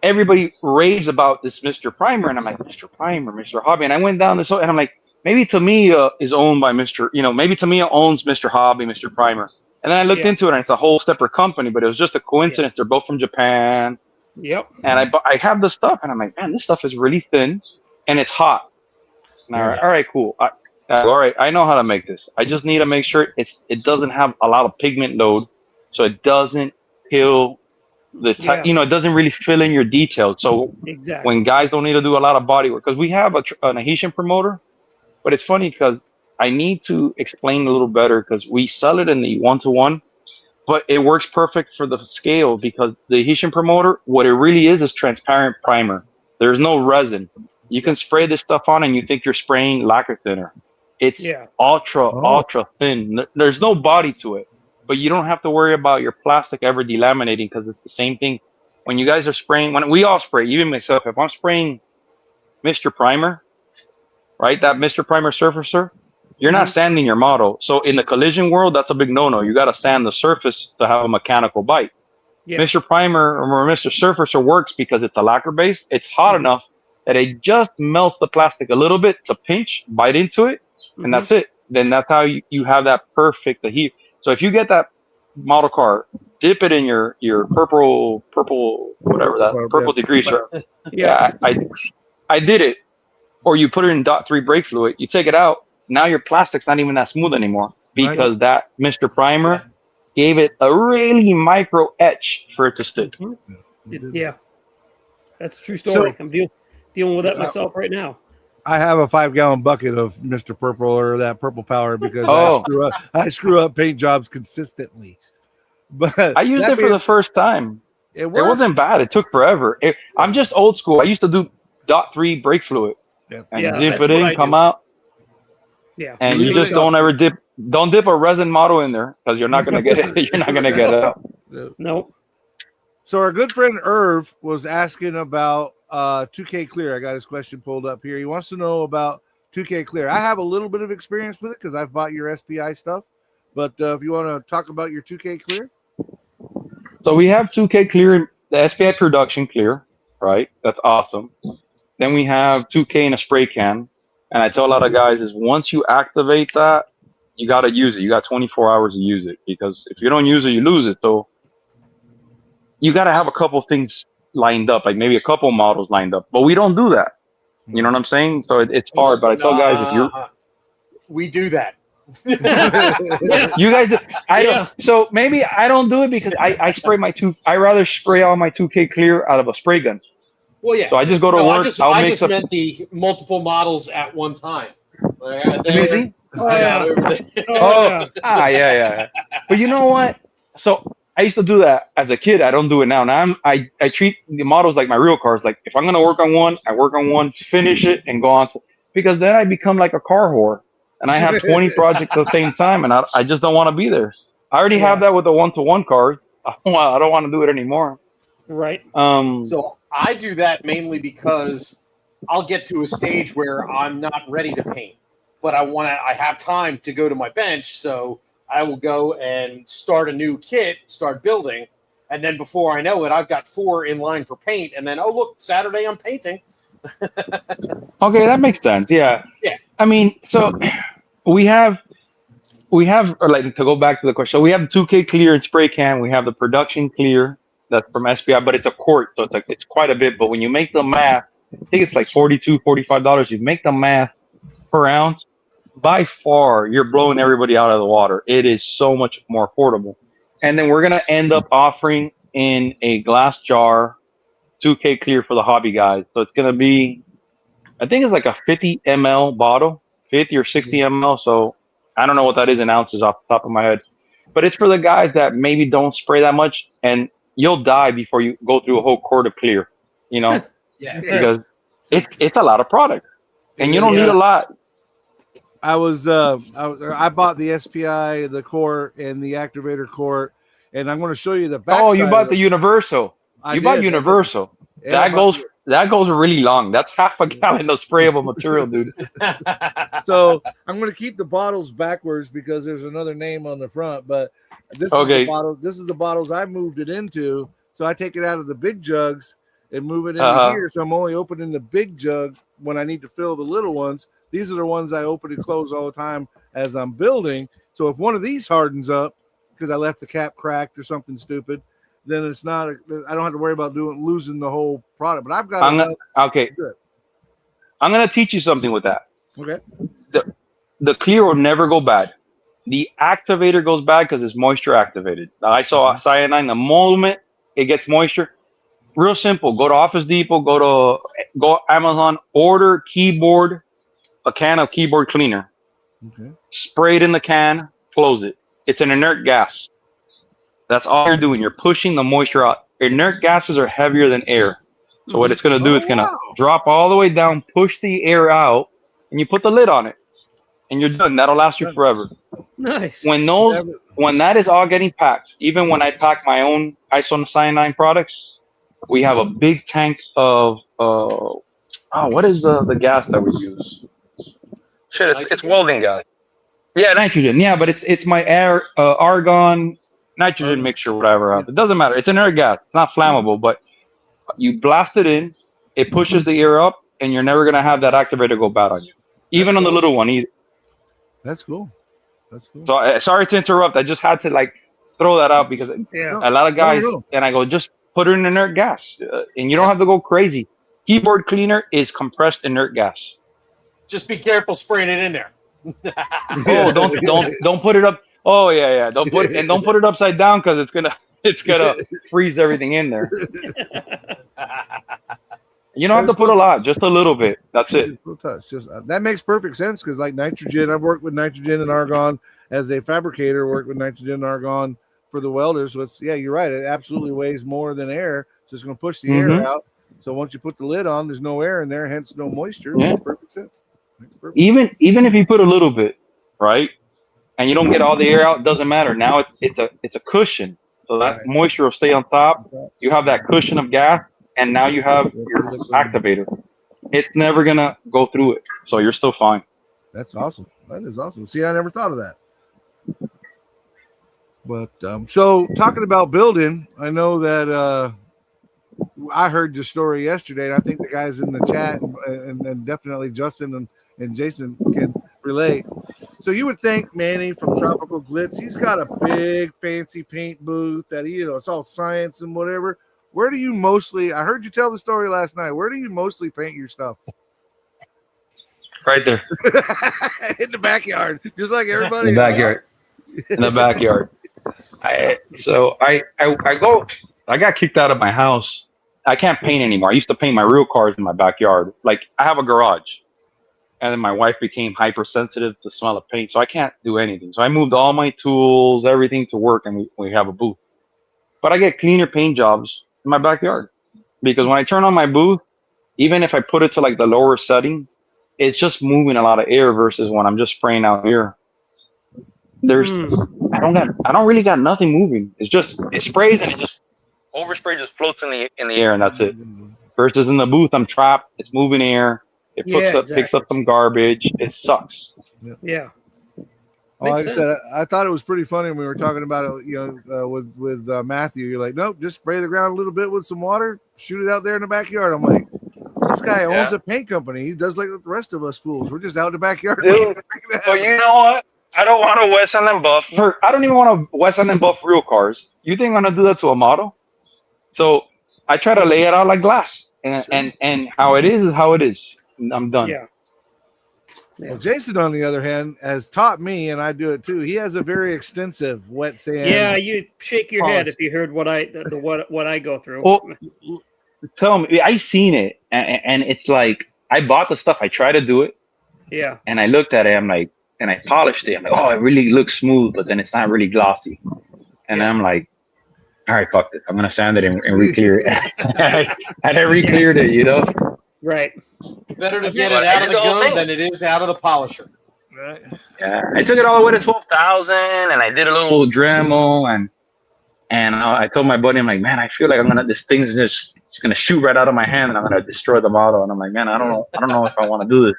everybody raves about this Mr. Primer and I'm like, Mr. Primer, Mr. Hobby, and I went down this and I'm like, maybe Tamiya is owned by maybe Tamiya owns Mr. Hobby, Mr. Primer. And then I looked into it, and it's a whole separate company, but it was just a coincidence. They're both from Japan. Yep. And I have the stuff, and I'm like, man, this stuff is really thin, and it's hot. And all right, cool. All right, I know how to make this. I just need to make sure it doesn't have a lot of pigment load, so it doesn't kill the it doesn't really fill in your details. So when guys don't need to do a lot of body work, because we have an adhesion promoter, but it's funny because I need to explain a little better because we sell it in the 1-to-1, but it works perfect for the scale because the adhesion promoter, what it really is transparent primer. There's no resin. You can spray this stuff on and you think you're spraying lacquer thinner. It's ultra thin. There's no body to it, but you don't have to worry about your plastic ever delaminating because it's the same thing. When you guys are spraying, when we all spray, even myself, if I'm spraying Mr. Primer, right, that Mr. Primer Surfacer, you're not sanding your model. So in the collision world, that's a big no-no. You got to sand the surface to have a mechanical bite. Mr. Primer or Mr. Surfacer works because it's a lacquer base. It's hot enough that it just melts the plastic a little bit to pinch, bite into it, and that's it. Then that's how you have that perfect adhesion. So if you get that model car, dip it in your purple whatever that purple degreaser. I did it. Or you put it in .3 brake fluid. You take it out. Now your plastic's not even that smooth anymore because that Mr. Primer gave it a really micro etch for it to stick. Yeah, that's a true story. I'm dealing with that myself right now. I have a 5-gallon bucket of Mr. Purple or that purple powder because I screw up paint jobs consistently. But I used it for the first time. It wasn't bad. It took forever. I'm just old school. I used to do .3 brake fluid and dip it in, come out. Yeah, and you just don't dip a resin model in there because you're not gonna get it. You're not gonna get it out. Nope. So our good friend Irv was asking about 2K Clear. I got his question pulled up here. He wants to know about 2K Clear. I have a little bit of experience with it because I've bought your SPI stuff. But if you want to talk about your 2K Clear, so we have 2K Clear, the SPI production clear, right? That's awesome. Then we have 2K in a spray can. And I tell a lot of guys is once you activate that, you got to use it. You got 24 hours to use it because if you don't use it, you lose it. So you got to have a couple of things lined up, like maybe a couple models lined up. But we don't do that. You know what I'm saying? So it's hard. But I tell guys if you we do that. You guys, don't. So maybe I don't do it because I spray I rather spray all my 2K Clear out of a spray gun. Well, yeah. So I just go to work. I just meant the multiple models at one time. Oh, yeah. Yeah. But you know what? So I used to do that as a kid. I don't do it now. Now I treat the models like my real cars. Like if I'm gonna work on one, I work on one, finish it, and go on to, because then I become like a car whore, and I have 20 projects at the same time, and I just don't want to be there. I already have that with the 1-to-1 cars. I don't want to do it anymore. Right. So I do that mainly because I'll get to a stage where I'm not ready to paint, but I have time to go to my bench, so I will go and start a new kit, start building, and then before I know it, I've got 4 in line for paint, and then look, Saturday I'm painting. Okay, that makes sense. Yeah. Yeah. I mean, so we have, or like to go back to the question. So we have the 2K clear and spray can. We have the production clear that's from SPI, but it's a quart, so it's quite a bit. But when you make the math, I think it's like $42-$45. You make the math per ounce. By far, you're blowing everybody out of the water. It is so much more affordable. And then we're gonna end up offering in a glass jar 2K clear for the hobby guys. So it's gonna be, I think it's like a 50 ml bottle, 50 or 60 ml. So I don't know what that is in ounces off the top of my head, but it's for the guys that maybe don't spray that much, and you'll die before you go through a whole quart of clear, Yeah. because it's a lot of product, and you don't need a lot. I bought the SPI, the quart, and the activator quart, and I'm going to show you the back. Oh, you bought the universal. Bought universal. That goes really long. That's half a gallon of sprayable material, dude. So I'm going to keep the bottles backwards because there's another name on the front. But this is the bottle. This is the bottles I moved it into. So I take it out of the big jugs and move it into here. So I'm only opening the big jug when I need to fill the little ones. These are the ones I open and close all the time as I'm building. So if one of these hardens up because I left the cap cracked or something stupid, then it's not. I don't have to worry about losing the whole product. But I've got. Okay. Good. I'm gonna teach you something with that. Okay. The clear will never go bad. The activator goes bad because it's moisture activated. I saw cyanide the moment it gets moisture. Real simple. Go to Office Depot. Go Amazon. Order a can of keyboard cleaner. Okay. Spray it in the can. Close it. It's an inert gas. That's all you're doing. You're pushing the moisture out. Inert gases are heavier than air. So what it's going to do, it's going to drop all the way down, push the air out, and you put the lid on it. And you're done. That'll last you forever. Nice. When that is all getting packed, even when I pack my own isocyanide products, we have a big tank of what is the gas that we use? Shit, it's welding gas. Yeah, nitrogen. Yeah, but it's my air argon nitrogen mixture, whatever. It doesn't matter. It's an air gas. It's not flammable, but you blast it in, it pushes the air up, and you're never gonna have that activator go bad on you, even on the little one either. That's cool. So sorry to interrupt. I just had to throw that out because a lot of guys and I go, just put it in inert gas, and you don't have to go crazy. Keyboard cleaner is compressed inert gas. Just be careful spraying it in there. Oh, don't put it up. Oh yeah. Don't put it upside down because it's gonna freeze everything in there. You don't have to put a lot, just a little bit. That's it. That makes perfect sense because like nitrogen, I've worked with nitrogen and argon as a fabricator. Worked with nitrogen and argon for the welders. So you're right. It absolutely weighs more than air, so it's going to push the air out. So once you put the lid on, there's no air in there, hence no moisture. Yeah. Makes perfect sense. Even if you put a little bit, right, and you don't get all the air out, it doesn't matter. Now it's a cushion, so that moisture will stay on top. You have that cushion of gas, and now you have your activator. It's never gonna go through it, so you're still fine. That's awesome. That is awesome. See, I never thought of that. But so talking about building, I know that I heard your story yesterday, and I think the guys in the chat and definitely Justin and Jason can relate. So you would think Manny from Tropical Glitz, he's got a big fancy paint booth that it's all science and whatever. Where do you mostly? I heard you tell the story last night. Where do you mostly paint your stuff? Right there in the backyard, just like everybody. In the backyard. In the backyard. I got kicked out of my house. I can't paint anymore. I used to paint my real cars in my backyard. Like I have a garage, and then my wife became hypersensitive to smell of paint, so I can't do anything. So I moved all my tools, everything to work, and we have a booth. But I get cleaner paint jobs in my backyard because when I turn on my booth, even if I put it to like the lower setting, it's just moving a lot of air versus when I'm just spraying out here. I don't really got nothing moving. It's just it sprays and it just overspray just floats in the air and that's it. Versus in the booth, I'm trapped. It's moving air. It picks up some garbage. It sucks. Yeah. Well, like I said, I thought it was pretty funny when we were talking about it, with Matthew. You're like, nope, just spray the ground a little bit with some water, shoot it out there in the backyard. I'm like, this guy owns a paint company. He does like the rest of us fools. We're just out in the backyard. Dude, well, you know what? I don't want to West End and buff. I don't even want to West End and buff real cars. You think I'm gonna do that to a model? So I try to lay it out like glass, and how it is how it is. I'm done. Yeah. Well, Jason, on the other hand, has taught me, and I do it too. He has a very extensive wet sand. Yeah, you shake your head if you heard what I go through. Well, tell me, I seen it, and it's like I bought the stuff. I try to do it. Yeah. And I looked at it. I'm like, and I polished it. I'm like, oh, it really looks smooth, but then it's not really glossy. And I'm like, all right, fuck this. I'm gonna sand it and re-clear it. And I re-cleared it, you know. Right. Better to get it out of the gun than it is out of the polisher. Right. Yeah, I took it all the way to 12,000, and I did a little Dremel, and I told my buddy, I'm like, man, I feel like this thing's just gonna shoot right out of my hand, and I'm gonna destroy the model. And I'm like, man, I don't know if I want to do this.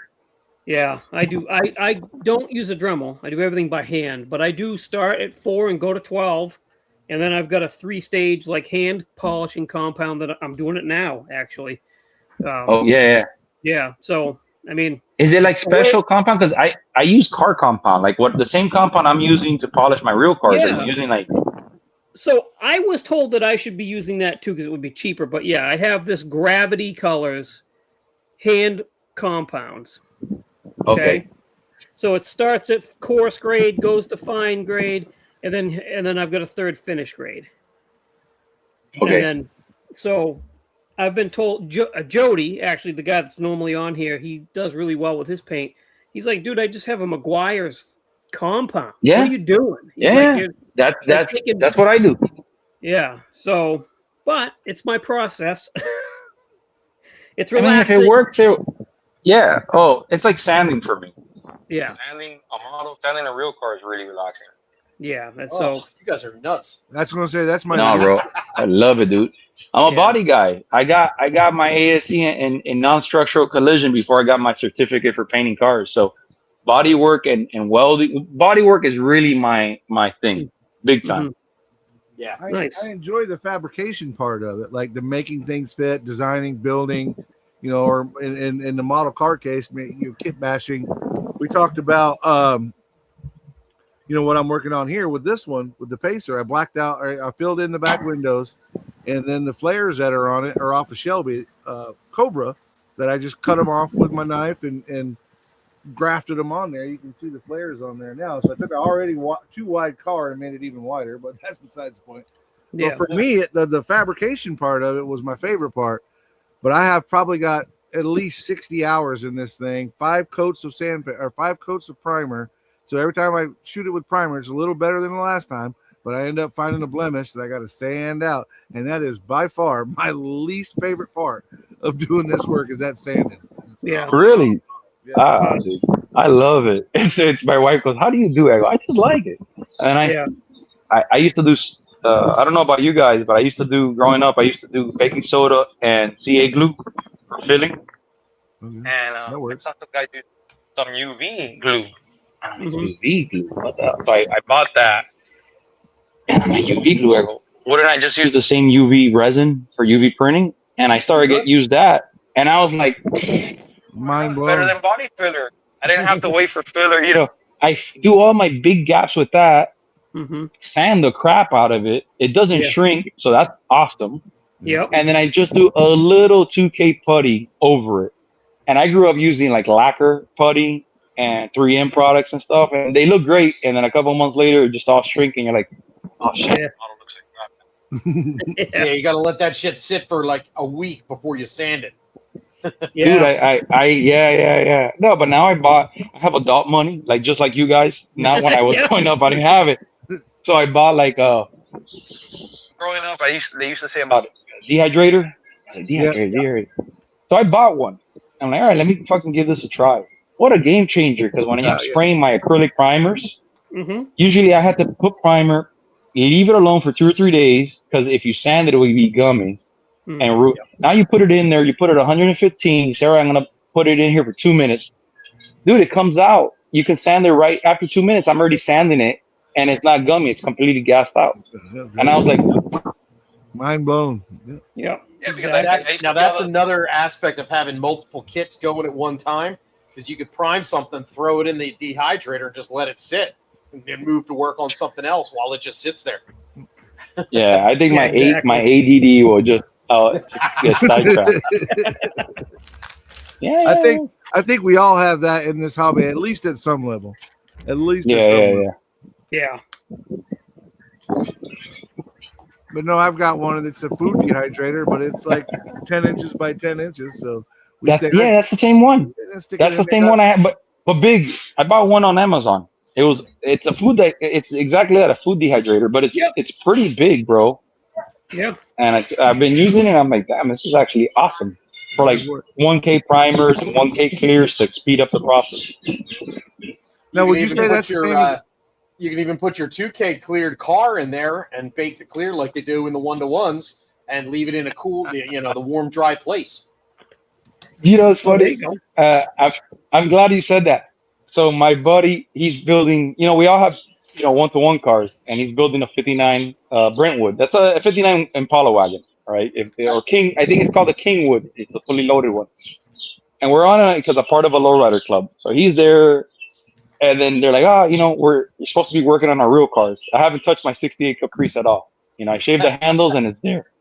Yeah, I do. I don't use a Dremel. I do everything by hand, but I do start at 4 and go to 12, and then I've got a 3-stage like hand polishing compound that I'm doing it now actually. Yeah. So I mean, is it like special compound? Because I use car compound, like the same compound I'm using to polish my real cars. Yeah. I'm using like. So I was told that I should be using that too because it would be cheaper. But yeah, I have this Gravity Colors hand compounds. Okay. So it starts at coarse grade, goes to fine grade, and then I've got a third finish grade. Okay. And then so. I've been told Jody, actually the guy that's normally on here, he does really well with his paint. He's like, dude, I just have a McGuire's compound. Yeah. What are you doing? He's that's what I do. Yeah. So, but it's my process. It's relaxing. I mean, if it works, yeah. Oh, it's like sanding for me. Yeah. Sanding a real car is really relaxing. Yeah. So you guys are nuts. That's going to say that's my. No, bro. I love it, dude. I'm a body guy. I got my ASE in non-structural collision before I got my certificate for painting cars. So body work and welding. Body work is really my thing, big time. Mm-hmm. Yeah, nice. I enjoy the fabrication part of it, like the making things fit, designing, building, or in the model car case, kit bashing. We talked about what I'm working on here with this one, with the Pacer. I blacked out, I filled in the back windows, and then the flares that are on it are off a Shelby Cobra that I just cut them off with my knife and grafted them on there. You can see the flares on there now. So I took an already too wide car and made it even wider, but that's besides the point. Yeah. But for me, the fabrication part of it was my favorite part. But I have probably got at least 60 hours in this thing, 5 coats of 5 coats of primer. So every time I shoot it with primer, it's a little better than the last time, but I end up finding a blemish that I got to sand out. And that is by far my least favorite part of doing this work is that sanding. Yeah. Really? Yeah. Dude, I love it. It's my wife goes, how do you do it? I go, I just like it. And I used to do, I don't know about you guys, but growing up, I used to do baking soda and CA glue for filling. Mm-hmm. And I thought the guy did some UV glue. UV glue. What the? So I bought that. And my UV glue, I go, wouldn't I just use the same UV resin for UV printing? And I started to use that. And I was like, mind blown. Better than body filler. I didn't have to wait for filler. I do all my big gaps with that, sand the crap out of it. It doesn't shrink, so that's awesome. Yep. And then I just do a little 2K putty over it. And I grew up using like lacquer putty and 3M products and stuff, and they look great. And then a couple months later, it just all shrinking. You're like, oh shit, the model looks like crap. Yeah, you got to let that shit sit for like a week before you sand it. Yeah. Dude, yeah. No, but now I have adult money, like just like you guys. Now, when I was Yeah. growing up, I didn't have it, so I bought like growing up, they used to say about dehydrator, Yeah. dehydrator. So I bought one. I'm like, all right, let me fucking give this a try. What a game changer! Because when I'm Yeah. spraying my acrylic primers, Mm-hmm. usually I had to put primer, leave it alone for 2 or 3 days, because if you sand it, it would be gummy. And now you put it in there, you put it 115. You say, all right, I'm gonna put it in here for 2 minutes. Dude, it comes out. You can sand it right after 2 minutes. I'm already sanding it, and it's not gummy. It's completely gassed out. And I was like, mind blown. Yeah. Because that's another aspect of having multiple kits going at one time, is you could prime something, throw it in the dehydrator, and just let it sit, and then move to work on something else while it just sits there. yeah, I think my ADD will just get sidetracked. Yeah, I think we all have that in this hobby, at least at some level. At least at some level. Yeah. But no, I've got one that's a food dehydrator, but it's like 10 inches by 10 inches. So that's the same one. That's the same one I have, but big. I bought one on Amazon. It's a food it's exactly like a food dehydrator, but it's pretty big, bro. Yeah. And I've been using it. I'm like, damn, this is actually awesome for like 1K primers and 1K clears to speed up the process. Now, would you say that's your? You can even put your 2K cleared car in there and bake it clear like they do in the 1-to-1s, and leave it in a cool, the warm, dry place. You know, it's funny. I'm glad you said that. So my buddy, he's building. We all have 1-to-1 cars, and he's building a '59 Brentwood. That's a '59 Impala wagon, right? Or King, I think it's called a Kingwood. It's a fully loaded one, and we're on it because I'm part of a lowrider club. So he's there. And then they're like, you're supposed to be working on our real cars. I haven't touched my '68 Caprice at all. I shaved the handles and it's there.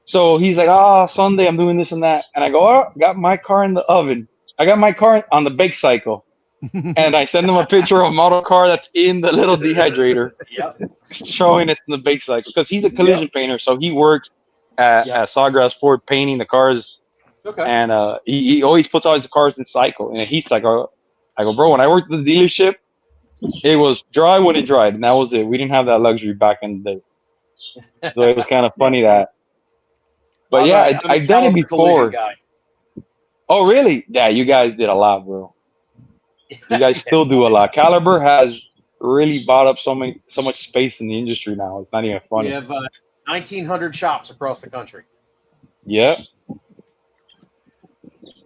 So he's like, Sunday I'm doing this and that. And I go, got my car in the oven. I got my car on the bake cycle. And I send him a picture of a model car that's in the little dehydrator, showing it in the bake cycle. Because he's a collision painter, so he works at Sawgrass Ford painting the cars. Okay. And he always puts all his cars in cycle, in a heat cycle. I go, bro, when I worked at the dealership, it was dry when it dried, and that was it. We didn't have that luxury back in the day. So it was kind of funny that. But I've done it before. Oh, really? Yeah, you guys did a lot, bro. You guys still do a lot. Caliber has really bought up so much space in the industry now. It's not even funny. We have 1,900 shops across the country. Yeah.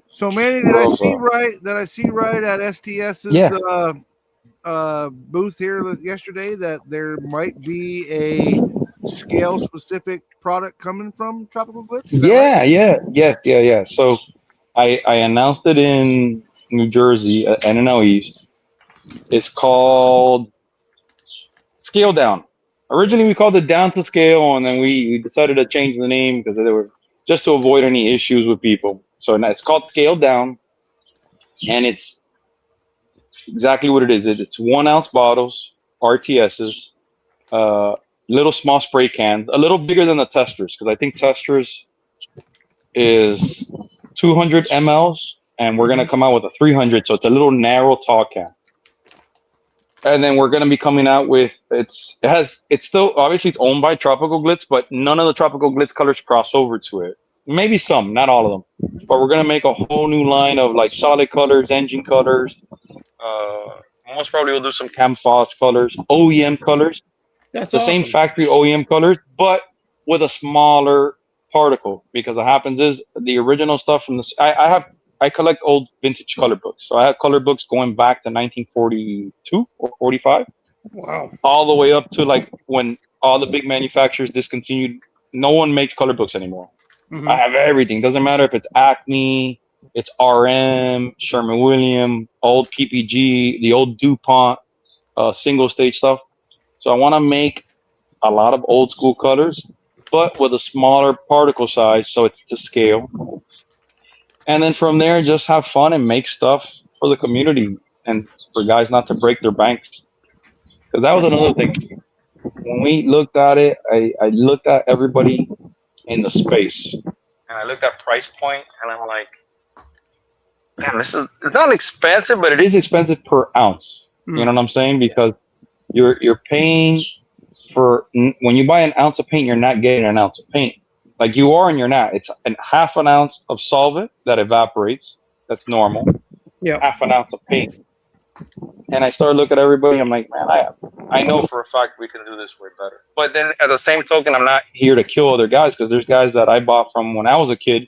So Manny, did I see right at STS's booth here yesterday that there might be a scale specific product coming from Tropical Glitz? Yeah. So I announced it in New Jersey at NNL East. It's called Scale Down. Originally we called it Down to Scale, and then we decided to change the name because they were just to avoid any issues with people. So it's called Scale Down, and it's exactly what it is. It's 1 ounce bottles, RTSs, little small spray cans, a little bigger than the testers, because I think testers is 200 mLs, and we're gonna come out with a 300, so it's a little narrow tall can. And then we're gonna be coming out with it's still obviously it's owned by Tropical Glitz, but none of the Tropical Glitz colors cross over to it. Maybe some, not all of them. But we're gonna make a whole new line of like solid colors, engine colors. Most probably we'll do some camouflage colors, OEM colors. That's awesome. Same factory OEM colors, but with a smaller particle. Because what happens is the original stuff from this. I collect old vintage color books. So I have color books going back to 1942 or 45. Wow. All the way up to like when all the big manufacturers discontinued. No one makes color books anymore. Mm-hmm. I have everything. Doesn't matter if it's Acme, it's RM, Sherman-Williams, old PPG, the old DuPont, single stage stuff. So I want to make a lot of old school colors, but with a smaller particle size, so it's to scale. And then from there, just have fun and make stuff for the community and for guys not to break their banks. Because that was another thing. When we looked at it, I looked at everybody in the space. And I looked at price point, and I'm like, damn, it's not expensive, but it is expensive per ounce. You know what I'm saying? Because you're paying for when you buy an ounce of paint, you're not getting an ounce of paint. Like you are and you're not. It's half an ounce of solvent that evaporates. That's normal. Yeah. Half an ounce of paint. And I started looking at everybody. I'm like, man, I know for a fact we can do this way better. But then at the same token, I'm not here to kill other guys because there's guys that I bought from when I was a kid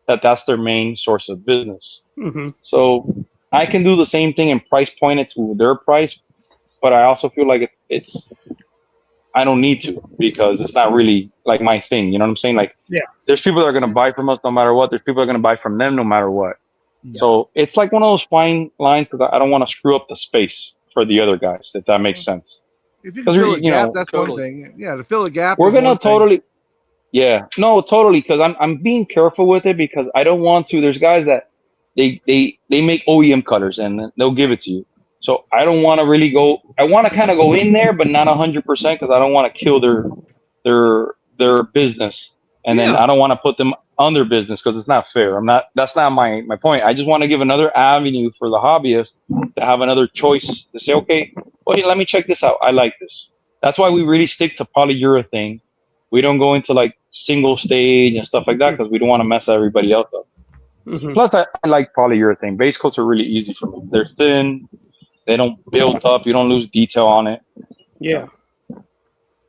that's their main source of business. Mm-hmm. So I can do the same thing and price point it to their price, but I also feel like it's I don't need to because it's not really like my thing. You know what I'm saying? Like, there's people that are going to buy from us no matter what. There's people that are going to buy from them no matter what. Yeah. So it's like one of those fine lines because I don't want to screw up the space for the other guys, if that makes sense. If you can fill a gap, that's one thing. Yeah, to fill a gap. We're going to totally. Yeah, no, totally. Because I'm being careful with it because I don't want to. There's guys that they make OEM colors and they'll give it to you. So I don't want to really go. I want to kind of go in there, but not 100% because I don't want to kill their business, and then I don't want to put them on their business because it's not fair. That's not my point. I just want to give another avenue for the hobbyist to have another choice to say, okay, well, let me check this out. I like this. That's why we really stick to polyurethane. We don't go into like single stage and stuff like that because we don't want to mess everybody else up. Mm-hmm. Plus, I like polyurethane. Base coats are really easy for me. They're thin. They don't build up. You don't lose detail on it. Yeah.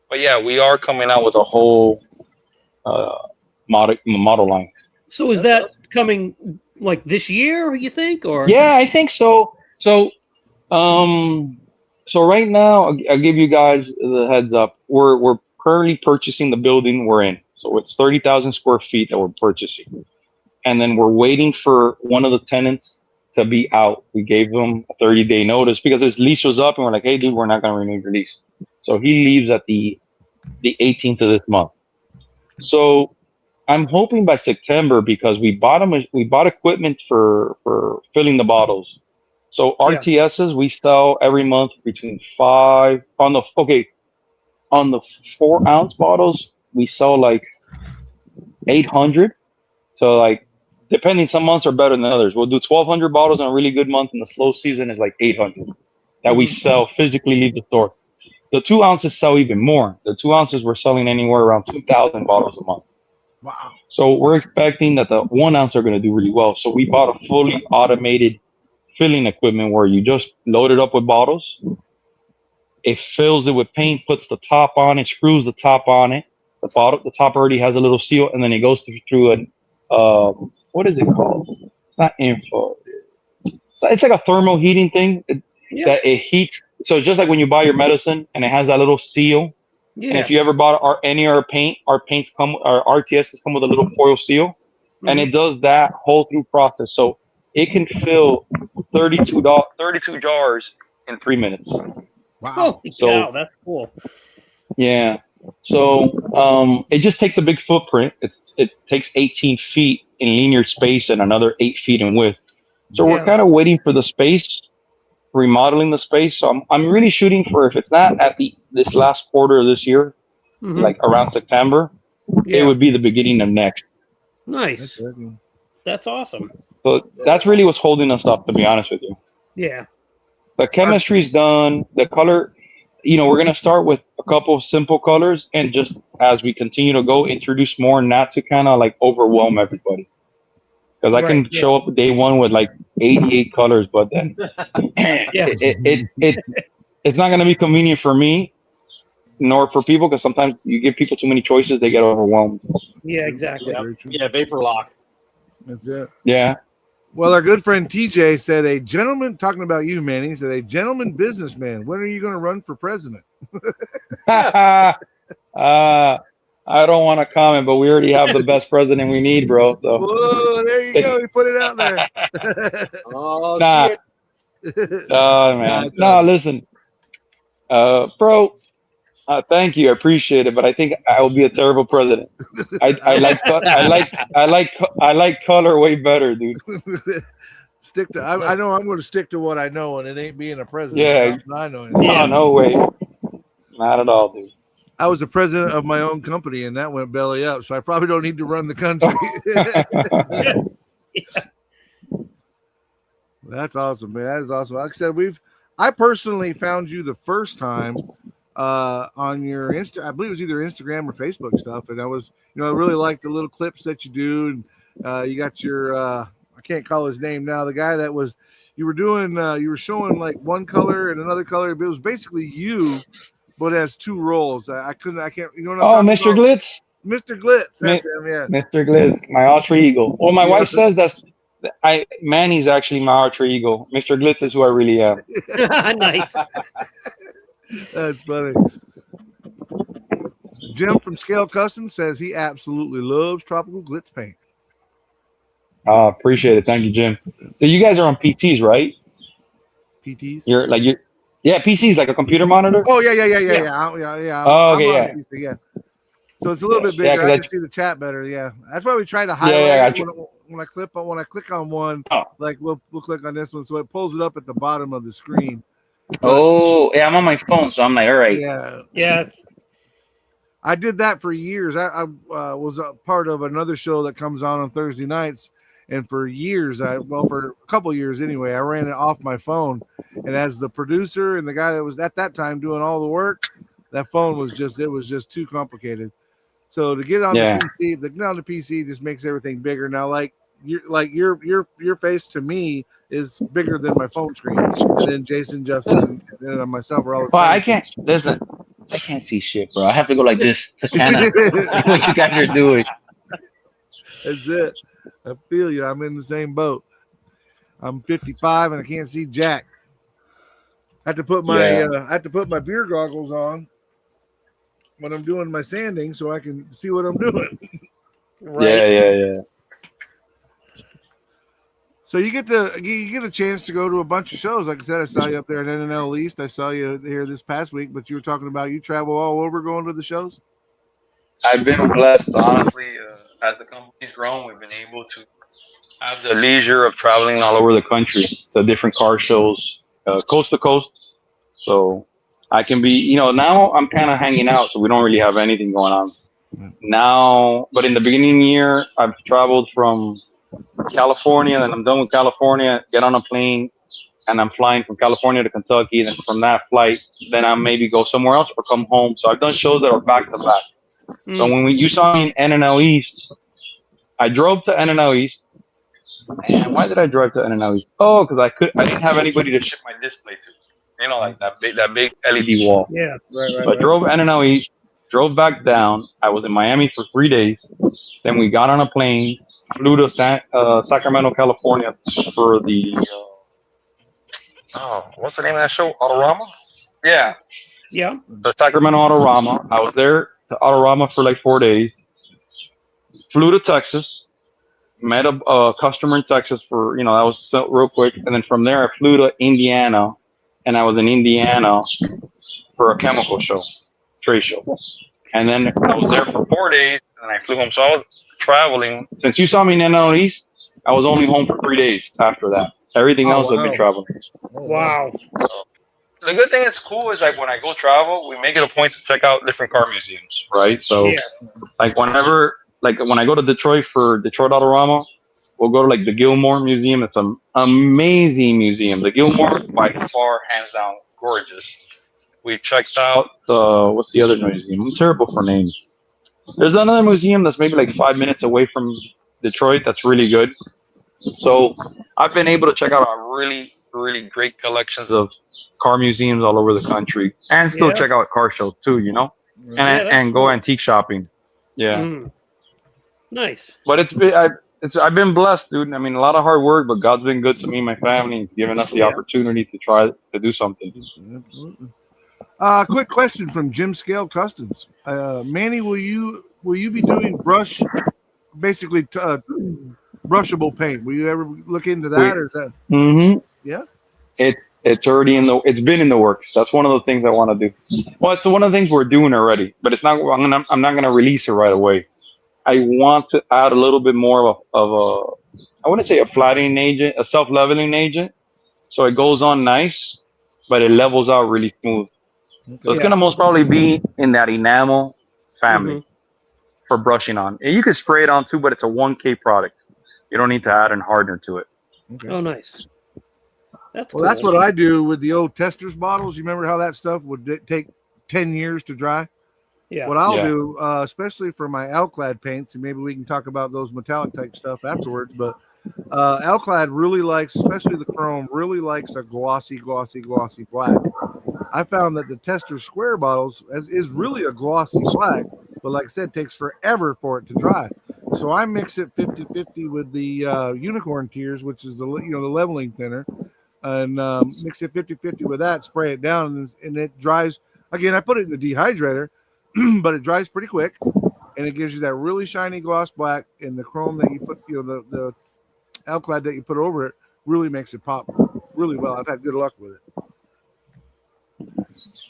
But yeah, we are coming out with a whole model line. So is that coming like this year, you think? Or yeah, I think so. So right now, I'll give you guys the heads up. We're currently purchasing the building we're in. So it's 30,000 square feet that we're purchasing. And then we're waiting for one of the tenants to be out. We gave them a 30-day notice because his lease was up and we're like, hey, dude, we're not going to renew your lease. So he leaves at the 18th of this month. So I'm hoping by September because we bought equipment for filling the bottles. So RTSs we sell every month between 5 on the 4-ounce bottles we sell like 800. So like depending, some months are better than others. We'll do 1,200 bottles in a really good month, and the slow season is like 800 that we sell physically leave the store. The 2 ounces sell even more. The 2 ounces we're selling anywhere around 2,000 bottles a month. Wow. So we're expecting that the 1 ounce are going to do really well. So we bought a fully automated filling equipment where you just load it up with bottles. It fills it with paint, puts the top on it, screws the top on it. The top already has a little seal, and then it goes through an what is it called? It's not info. It's like a thermal heating thing that it heats. So it's just like when you buy your medicine and it has that little seal. Yes. And if you ever bought any of our paint, our RTSs come with a little foil seal, and it does that whole through process. So it can fill 32 jars in 3 minutes. Wow! Cow, that's cool. Yeah. So it just takes a big footprint. It takes 18 feet in linear space and another 8 feet in width. So we're kind of waiting for the space, remodeling the space. So I'm really shooting for, if it's not at this last quarter of this year, like around September, it would be the beginning of next. Nice. That's awesome. So that's really what's holding us up, to be honest with you. Yeah. The chemistry's done. The color, we're going to start with a couple of simple colors, and just as we continue to go, introduce more, not to kind of like overwhelm everybody. Because I can show up day one with like 88 colors, but then it's not going to be convenient for me nor for people, because sometimes you give people too many choices, they get overwhelmed. Yeah, exactly. Yeah, vapor lock. That's it. Yeah. Well, our good friend TJ said, a gentleman, talking about you, Manny, said, a gentleman businessman. When are you going to run for president? I don't want to comment, but we already have the best president we need, bro. So. Whoa, there you go. We put it out there. Shit. Oh, man. No, listen. Bro, thank you. I appreciate it, but I think I will be a terrible president. I like color way better, dude. Stick to. I know I'm going to stick to what I know, and it ain't being a president. Yeah, I know. Yeah, no way, not at all, dude. I was the president of my own company, and that went belly up. So I probably don't need to run the country. That's awesome, man. That is awesome. Like I said, I personally found you the first time on your I believe it was either Instagram or Facebook stuff, and I really liked the little clips that you do, and you got your I can't call his name now, the guy that was you were doing you were showing like one color and another color, but it was basically you, but it has two roles. I can't, you know what I'm talking Mr. about? Glitz. Mr. Glitz, that's him, yeah. Mr. Glitz, my alter ego. Well, my wife says Manny's actually my alter ego. Mr. Glitz is who I really am. Nice. That's funny. Jim from Scale Custom says he absolutely loves tropical glitz paint. Appreciate it. Thank you, Jim. So you guys are on PTs, right? PTs? Yeah, PCs, like a computer monitor? Oh, yeah. Okay, I'm on PC, yeah. So it's a little bit bigger. I can see the chat better. Yeah, that's why we try to highlight it when I click on one. Like we'll click on this one, so it pulls it up at the bottom of the screen. Yeah, I'm on my phone, so I'm like, all right. Yeah. I did that for years. I was a part of another show that comes on Thursday nights, and for years, for a couple of years anyway, I ran it off my phone. And as the producer and the guy that was at that time doing all the work, that phone was just too complicated. So to get on the PC, just makes everything bigger. Now, your face to me is bigger than my phone screen, and then Jason, Justin, and then myself are all the same. I can't see shit, bro. I have to go like this to kind of see what you guys are doing. That's it. I feel you. I'm in the same boat. I'm 55 and I can't see jack. I have to put my beer goggles on when I'm doing my sanding so I can see what I'm doing. Right. Yeah. So you get a chance to go to a bunch of shows. Like I said, I saw you up there at NNL East. I saw you here this past week, but you were talking about you travel all over going to the shows. I've been blessed, honestly. As the company's grown, we've been able to have the leisure of traveling all over the country to different car shows, coast to coast. So I can be, now I'm kind of hanging out, so we don't really have anything going on now. But in the beginning of the year, I've traveled from California, and I'm done with California, get on a plane, and I'm flying from California to Kentucky. And then from that flight, then I maybe go somewhere else or come home. So I've done shows that are back to back. So when you saw me in NNL East, I drove to NNL East. And why did I drive to NNL East? Oh, because I didn't have anybody to ship my display to. Like that big LED wall. Yeah, right. So I drove NNL East, drove back down. I was in Miami for 3 days. Then we got on a plane, flew to Sacramento, California for the what's the name of that show? Autorama? Yeah. The Sacramento Autorama. I was there to Autorama for like 4 days. Flew to Texas, met a customer in Texas for, that was real quick. And then from there, I flew to Indiana, and I was in Indiana for a chemical show, trade show. And then I was there for 4 days, and I flew home. So I was traveling. Since you saw me in NL East, I was only home for 3 days after that. Everything else I've been traveling. Wow. The good thing that's cool is like when I go travel, we make it a point to check out different car museums, right? So like when I go to Detroit for Detroit Autorama, we'll go to like the Gilmore Museum. It's an amazing museum. The Gilmore, by far, hands down, gorgeous. We checked out what's the other museum? I'm terrible for names. There's another museum that's maybe like 5 minutes away from Detroit that's really good. So I've been able to check out a really, really great collections of car museums all over the country, and still check out car shows too, and go antique shopping. Yeah. Nice. But I've been blessed, dude. I mean, a lot of hard work, but God's been good to me and my family. He's given us the opportunity to try to do something. Absolutely. Quick question from Jim Scale Customs. Manny, will you be doing basically brushable paint? Will you ever look into that, or is that? Mm-hmm. Yeah. It's already it's been in the works. That's one of the things I want to do. Well, it's one of the things we're doing already, but it's not. I'm not gonna release it right away. I want to add a little bit more of I wouldn't say a flattening agent, a self-leveling agent. So it goes on nice, but it levels out really smooth. Okay. So it's going to most probably be in that enamel family for brushing on. And you can spray it on too, but it's a 1K product. You don't need to add a hardener to it. Okay. Oh, nice. That's Well, cool. that's what I do with the old testers bottles. You remember how that stuff would take 10 years to dry? Yeah. What I'll do, especially for my Alclad paints, and maybe we can talk about those metallic type stuff afterwards, but Alclad really likes, especially the chrome, really likes a glossy black. I found that the Tester Square bottles is really a glossy black, but like I said, takes forever for it to dry. So I mix it 50-50 with the Unicorn Tears, which is the the leveling thinner, and mix it 50-50 with that, spray it down, and it dries. Again, I put it in the dehydrator, but it dries pretty quick, and it gives you that really shiny gloss black, and the chrome that you put, the Alclad that you put over it really makes it pop really well. I've had good luck with it.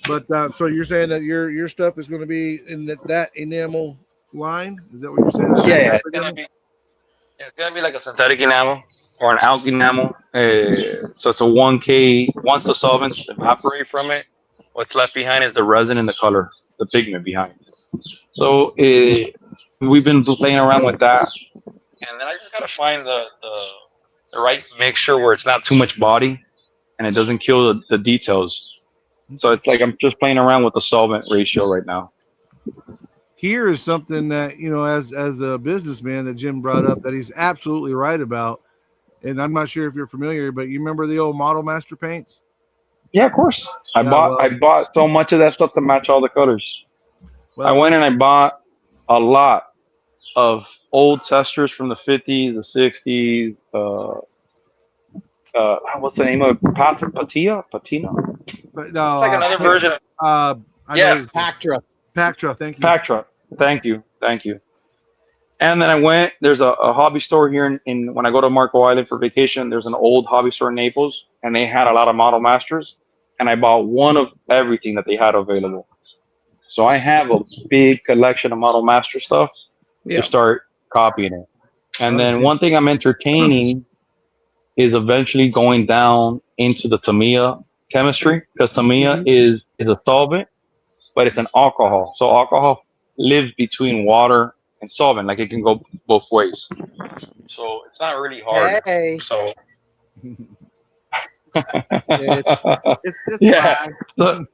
But so you're saying that your stuff is going to be in that enamel line? Is that what you're saying? Yeah, it's gonna be like a synthetic enamel or an alk enamel. So it's a 1K. Once the solvents evaporate from it, what's left behind is the resin and the color, the pigment behind. So we've been playing around with that, and then I just gotta find the right mixture where it's not too much body and it doesn't kill the details. So it's like I'm just playing around with the solvent ratio right now. Here is something that, as a businessman that Jim brought up that he's absolutely right about. And I'm not sure if you're familiar, but you remember the old Model Master paints? Yeah, of course. I bought so much of that stuff to match all the colors. Well, I went and I bought a lot of old testers from the 50s, the 60s. What's the name of it? Patina? But no, it's like another version. Pactra. Pactra, thank you. Thank you. And then I went. There's a hobby store here in when I go to Marco Island for vacation. There's an old hobby store in Naples, and they had a lot of Model Masters. And I bought one of everything that they had available. So I have a big collection of Model Master stuff to start copying it. And then one thing I'm entertaining is eventually going down into the Tamiya chemistry, because Tamiya is a solvent, but it's an alcohol. So alcohol lives between water and solvent, like it can go both ways. So it's not really hard. Hey. So So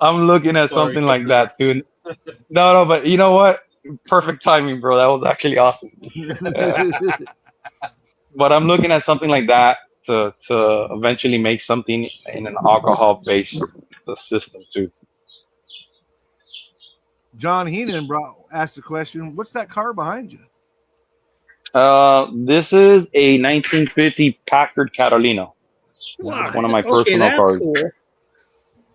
I'm looking at something like that, dude. No, but you know what? Perfect timing, bro. That was actually awesome. But I'm looking at something like that to eventually make something in an alcohol-based system too. John Heenan asked the question, what's that car behind you? This is a 1950 Packard Catalina. Wow. One of my personal cars. Cool.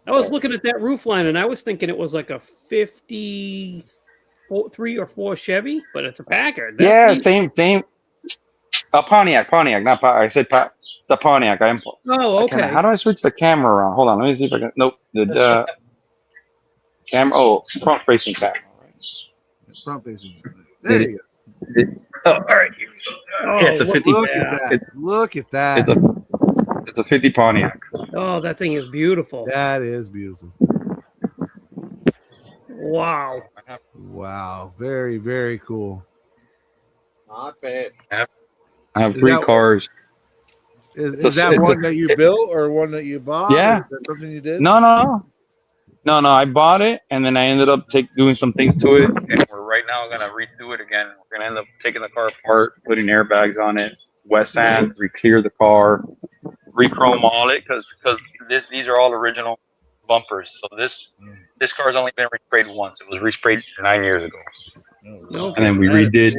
I was looking at that roof line and I was thinking it was like a 53 or 4 Chevy, but it's a Packard. That's same. A Pontiac, not Packard. I said it's a Pontiac. Oh, okay. How do I switch the camera around? Hold on, let me see if I can. Nope. The camera. Oh, front facing camera. Front facing. There you go. Oh, all right. Yeah, it's a 50. Look at that. It's a 50 Pontiac. Oh, that thing is beautiful. That is beautiful. Wow. Very, very cool. Not bad. I have 3 cars. Is that one that you built or one that you bought? Yeah. Is that something you did? No. I bought it and then I ended up doing some things to it, and we're right now going to redo it again. We're going to end up taking the car apart, putting airbags on it, wet sand, re-clear the car, re-chrome all it, because these are all original bumpers. So this car's only been resprayed once. It was resprayed 9 years ago. Oh, and then we redid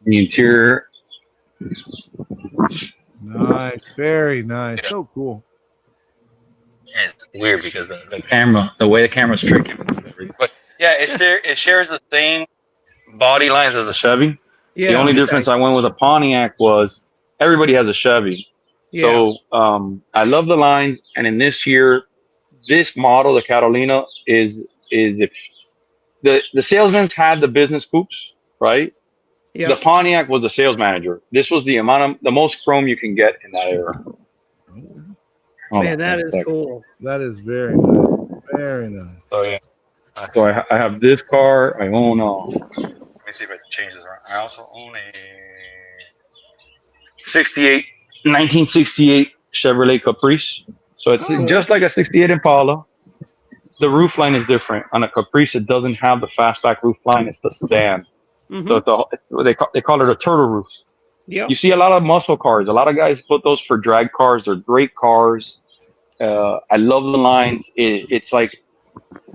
the interior. Nice, very nice. So cool. It's weird because the way the camera's tricky. But yeah, it shares the same body lines as a Chevy. Yeah, the only difference I went with a Pontiac was everybody has a Chevy. Yeah. So I love the lines, and in this year, this model, the Catalina, is if the salesmen had the business coupes, right? Yeah. The Pontiac was the sales manager. This was the most chrome you can get in that era. Man, that is cool. That is very nice. Very nice. Oh yeah. So I have this car. I own let me see if I can change this around. I also own a 68 1968 Chevrolet Caprice. So it's just like a 68 Impala. The roof line is different. On a Caprice, it doesn't have the fastback roof line. It's the sedan. Mm-hmm. So they call it a turtle roof. Yep. You see a lot of muscle cars. A lot of guys put those for drag cars. They're great cars. I love the lines. It's like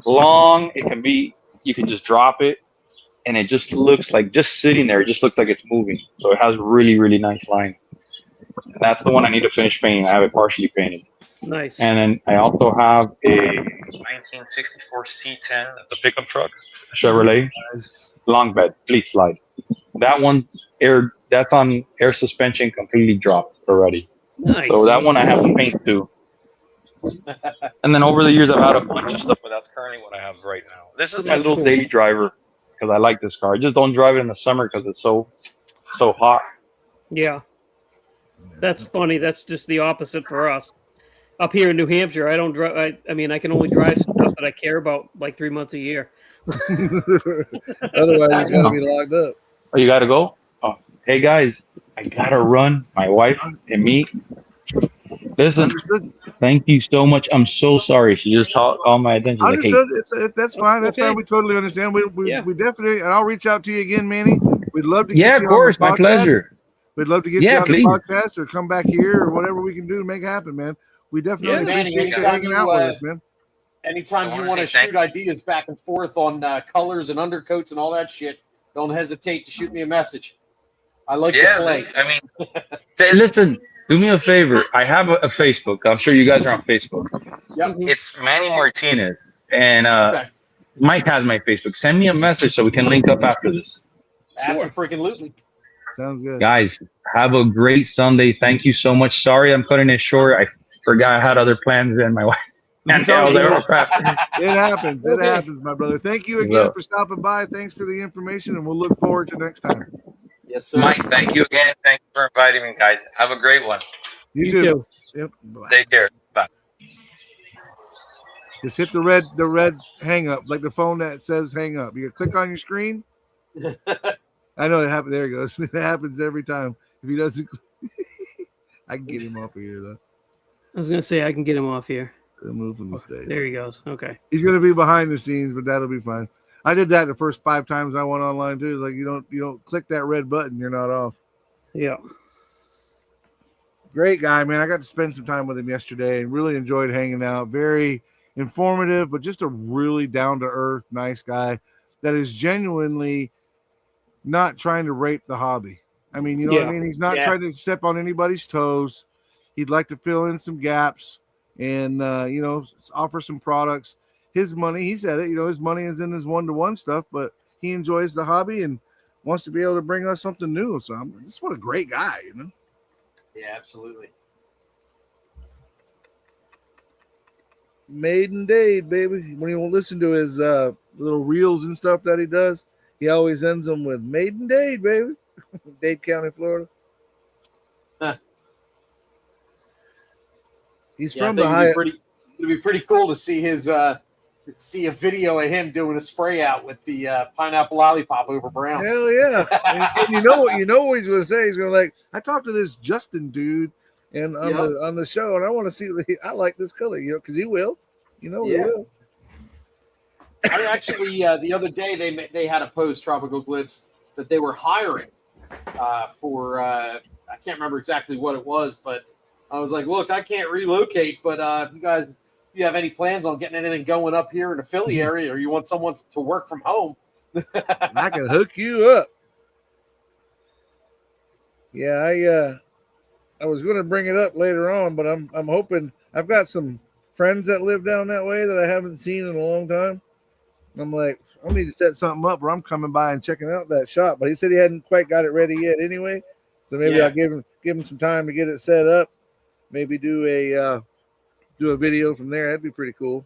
long. It can be. You can just drop it, and it just looks like just sitting there. It just looks like it's moving. So it has really, really nice lines. And that's the one I need to finish painting. I have it partially painted. Nice. And then I also have a 1964 C10, the pickup truck, Chevrolet, long bed, fleet slide. That one's air. That's on air suspension, completely dropped already. Nice. So that one I have to paint too. And then over the years, I've had a bunch of stuff, but that's currently what I have right now. This is my little daily driver because I like this car. I just don't drive it in the summer because it's so hot. Yeah. That's funny. That's just the opposite for us. Up here in New Hampshire, I don't drive. I mean, I can only drive stuff that I care about like 3 months a year. Otherwise, it's got to be locked up. Oh, you got to go? Oh, hey, guys, I got to run. My wife and me. Listen, thank you so much. I'm so sorry. She just all my attention. Understood. Like, hey, that's fine. That's fine. We totally understand. We definitely, and I'll reach out to you again, Manny. We'd love to get you of course. My pleasure. We'd love to get you on the podcast or come back here or whatever we can do to make it happen, man. We definitely appreciate you hanging out with us, man. Anytime you want to shoot ideas back and forth on colors and undercoats and all that shit, don't hesitate to shoot me a message. I like to play. I mean, listen, do me a favor. I have a Facebook. I'm sure you guys are on Facebook. Yep. It's Manny Martinez. And Mike has my Facebook. Send me a message so we can link up after this. Absolutely. Sounds good. Guys, have a great Sunday. Thank you so much. Sorry I'm cutting it short. I forgot I had other plans and my wife. It happens. It happens, my brother. Thank you again for stopping by. Thanks for the information, and we'll look forward to next time. Yes, sir. Mike, thank you again. Thanks for inviting me, guys. Have a great one. You too. Yep. Bye. Take care. Bye. Just hit the red hang up, like the phone that says hang up. You click on your screen. I know it happens. There it goes. It happens every time. If he doesn't, I can get him off of here though. I was gonna say I can get him off here. Move from the stage. There he goes. Okay. He's gonna be behind the scenes, but that'll be fine. I did that the first 5 times I went online too. Like you don't click that red button, you're not off. Yeah. Great guy, man. I got to spend some time with him yesterday and really enjoyed hanging out. Very informative, but just a really down to earth, nice guy that is genuinely not trying to rape the hobby. I mean, you know what I mean? He's not trying to step on anybody's toes. He'd like to fill in some gaps and, offer some products. His money, he said it, his money is in his one-to-one stuff, but he enjoys the hobby and wants to be able to bring us something new. So this what a great guy, Yeah, absolutely. Maiden Dade, baby. When you listen to his little reels and stuff that he does, he always ends them with Maiden Dade, baby. Dade County, Florida. Huh. He's from the high. It'd be pretty cool to see see a video of him doing a spray out with the pineapple lollipop over brown. Hell yeah! and you know what he's going to say? He's going to I talked to this Justin dude, and on the show, and I want to see. I like this color, because he will. He will. I actually the other day they had a post, Tropical Glitz, that they were hiring for I can't remember exactly what it was, but I was like, look, I can't relocate, but if you have any plans on getting anything going up here in the Philly area, or you want someone to work from home, I can hook you up. Yeah, I was going to bring it up later on, but I'm hoping. I've got some friends that live down that way that I haven't seen in a long time. I'm like, I need to set something up where I'm coming by and checking out that shop. But he said he hadn't quite got it ready yet anyway. So maybe I'll give him some time to get it set up. Maybe do a video from there. That'd be pretty cool.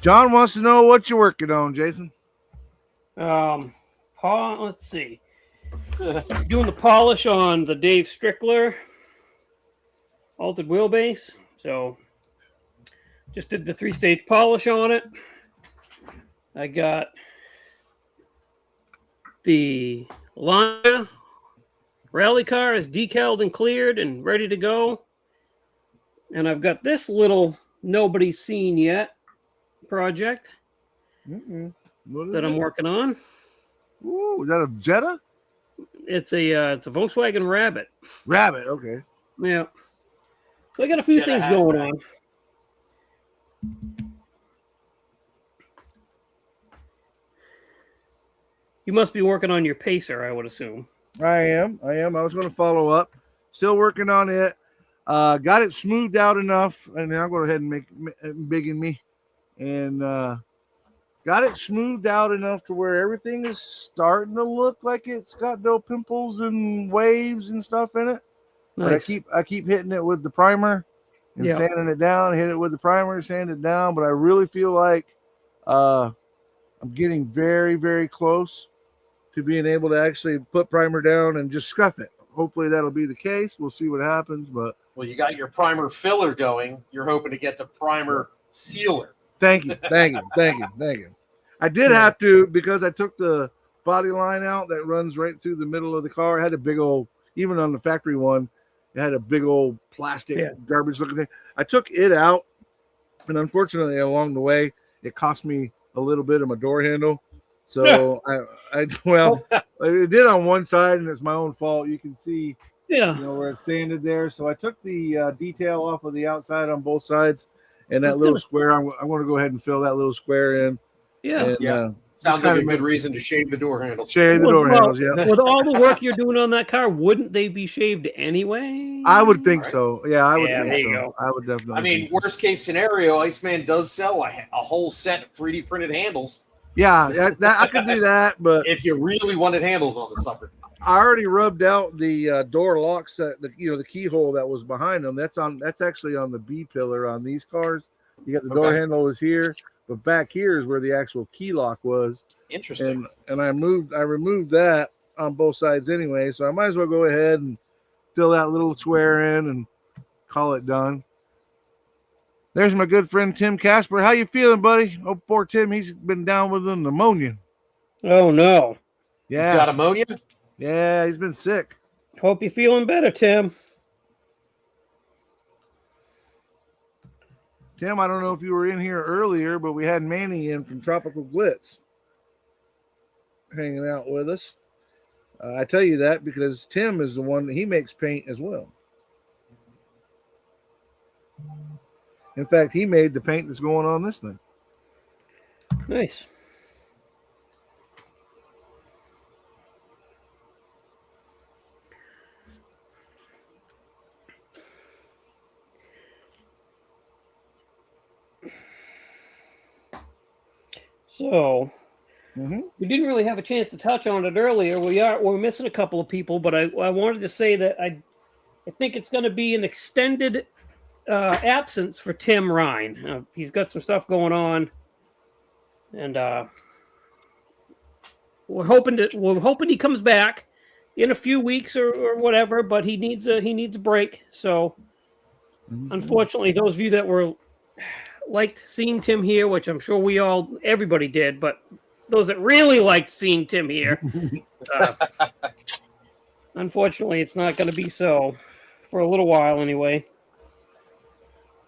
John wants to know what you're working on, Jason. Let's see. Doing the polish on the Dave Strickler altered wheelbase. So just did the 3-stage polish on it. I got the Lana rally car is decaled and cleared and ready to go. And I've got this little nobody's seen yet project that I'm working on. Ooh, is that a Jetta? It's a Volkswagen Rabbit. Rabbit, okay. Yeah. So I got a few things going on. You must be working on your Pacer, I would assume. I am. I was going to follow up. Still working on it. Got it smoothed out enough, and I'll go ahead and make big in me. And got it smoothed out enough to where everything is starting to look like it's got no pimples and waves and stuff in it. Nice. But I keep hitting it with the primer and sanding it down, hit it with the primer, sand it down. But I really feel like I'm getting very, very close to being able to actually put primer down and just scuff it. Hopefully that'll be the case. We'll see what happens. But well, you got your primer filler going. You're hoping to get the primer sealer. Thank you. I did have to, because I took the body line out that runs right through the middle of the car. It had a big old, even on the factory one, it had a big old plastic garbage looking thing. I took it out, and unfortunately along the way, it cost me a little bit of my door handle. So it did on one side, and it's my own fault. You can see, where it's sanded there. So I took the detail off of the outside on both sides, and that little square. I'm going to go ahead and fill that little square in. Sounds like a good reason to shave the door handles. Handles. With all the work you're doing on that car, wouldn't they be shaved anyway? I would think so. Yeah, I would think there you so. go. I would definitely. I mean, worst case scenario, Iceman does sell a whole set of 3D printed handles. Yeah, I could do that, but if you really wanted handles on the sucker, I already rubbed out the door locks, the keyhole that was behind them. That's actually on the B pillar on these cars. You got the door handle is here, but back here is where the actual key lock was. Interesting. And I removed that on both sides anyway, so I might as well go ahead and fill that little square in and call it done. There's my good friend Tim Casper. How you feeling, buddy? Oh, poor Tim. He's been down with pneumonia. Oh, no. Yeah. He's got ammonia? Yeah, he's been sick. Hope you're feeling better, Tim. Tim, I don't know if you were in here earlier, but we had Manny in from Tropical Glitz hanging out with us. I tell you that because Tim is the one, he makes paint as well. In fact, he made the paint that's going on this thing. Nice. So, we didn't really have a chance to touch on it earlier. We're missing a couple of people, but I wanted to say that I think it's going to be an extended absence for Tim Ryan. He's got some stuff going on, and we're hoping he comes back in a few weeks or whatever. But he needs a break. So, unfortunately, those of you that were liked seeing Tim here, which I'm sure everybody did, but those that really liked seeing Tim here, unfortunately, it's not going to be so for a little while anyway.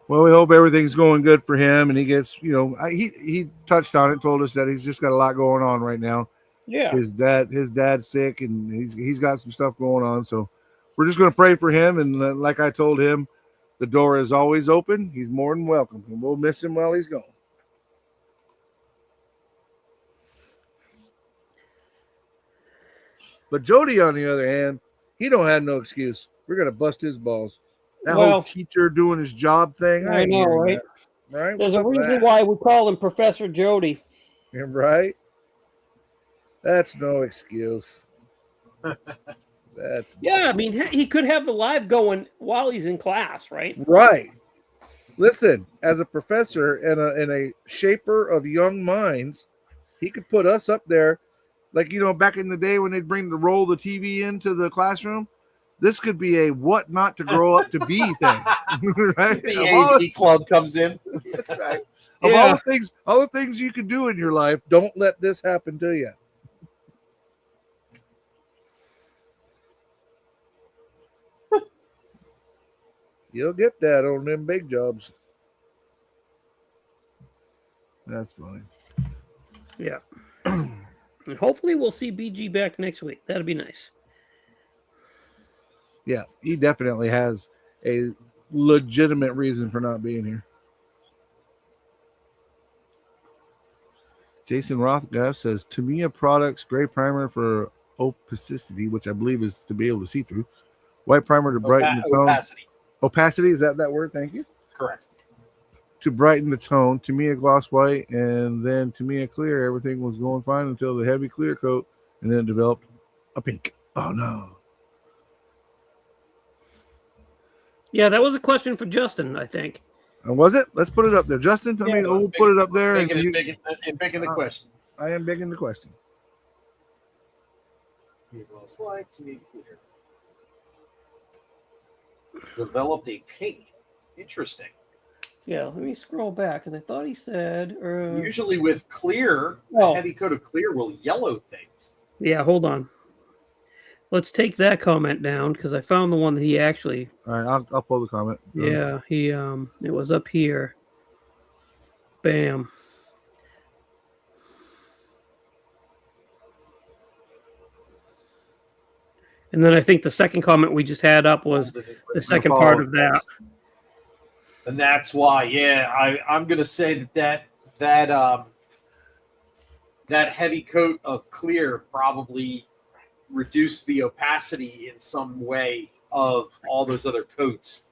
Well, we hope everything's going good for him, and he gets, he touched on it, told us that he's just got a lot going on right now. Yeah, his dad's sick, and he's got some stuff going on. So we're just going to pray for him, and like I told him, the door is always open. He's more than welcome, and we'll miss him while he's gone. But Jody, on the other hand, he don't have no excuse. We're going to bust his balls. That whole teacher doing his job thing. I know, right? Right? There's a reason why we call him Professor Jody. Yeah, right? That's no excuse. I mean, he could have the live going while he's in class, right? Right. Listen, as a professor and a shaper of young minds, he could put us up there. Like, back in the day when they'd roll the TV into the classroom, this could be a what not to grow up to be thing. Right? The AV club comes in. Right. Of all the things you can do in your life, don't let this happen to you. You'll get that on them big jobs. That's funny. Yeah. And hopefully we'll see BG back next week. That'd be nice. Yeah, he definitely has a legitimate reason for not being here. Jason Rothgaff says, Tamiya Products gray primer for opacity, which I believe is to be able to see through. White primer to brighten the tone. Opacity, is that word? Thank you. Correct. To brighten the tone, Tamiya gloss white, and then Tamiya clear. Everything was going fine until the heavy clear coat, and then it developed a pink. Oh, no. Yeah, that was a question for Justin, I think. And was it? Let's put it up there. Justin, we'll put it up there. Big in the question. I am big in the question. White, Tamiya clear. Developed a pink. Interesting. Yeah, let me scroll back because I thought he said. Usually with clear, heavy coat of clear will yellow things. Yeah, hold on. Let's take that comment down because I found the one that he actually. All right, I'll pull the comment. Yeah, he it was up here. Bam. And then I think the second comment we just had up was the second part of that. And that's why, I'm going to say that heavy coat of clear probably reduced the opacity in some way of all those other coats.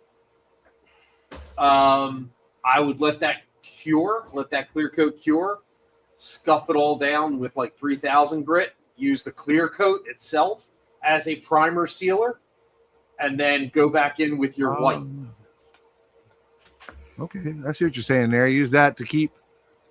I would let that clear coat cure, scuff it all down with like 3000 grit, use the clear coat itself as a primer sealer, and then go back in with your white. Okay, I see what you're saying there. Use that to keep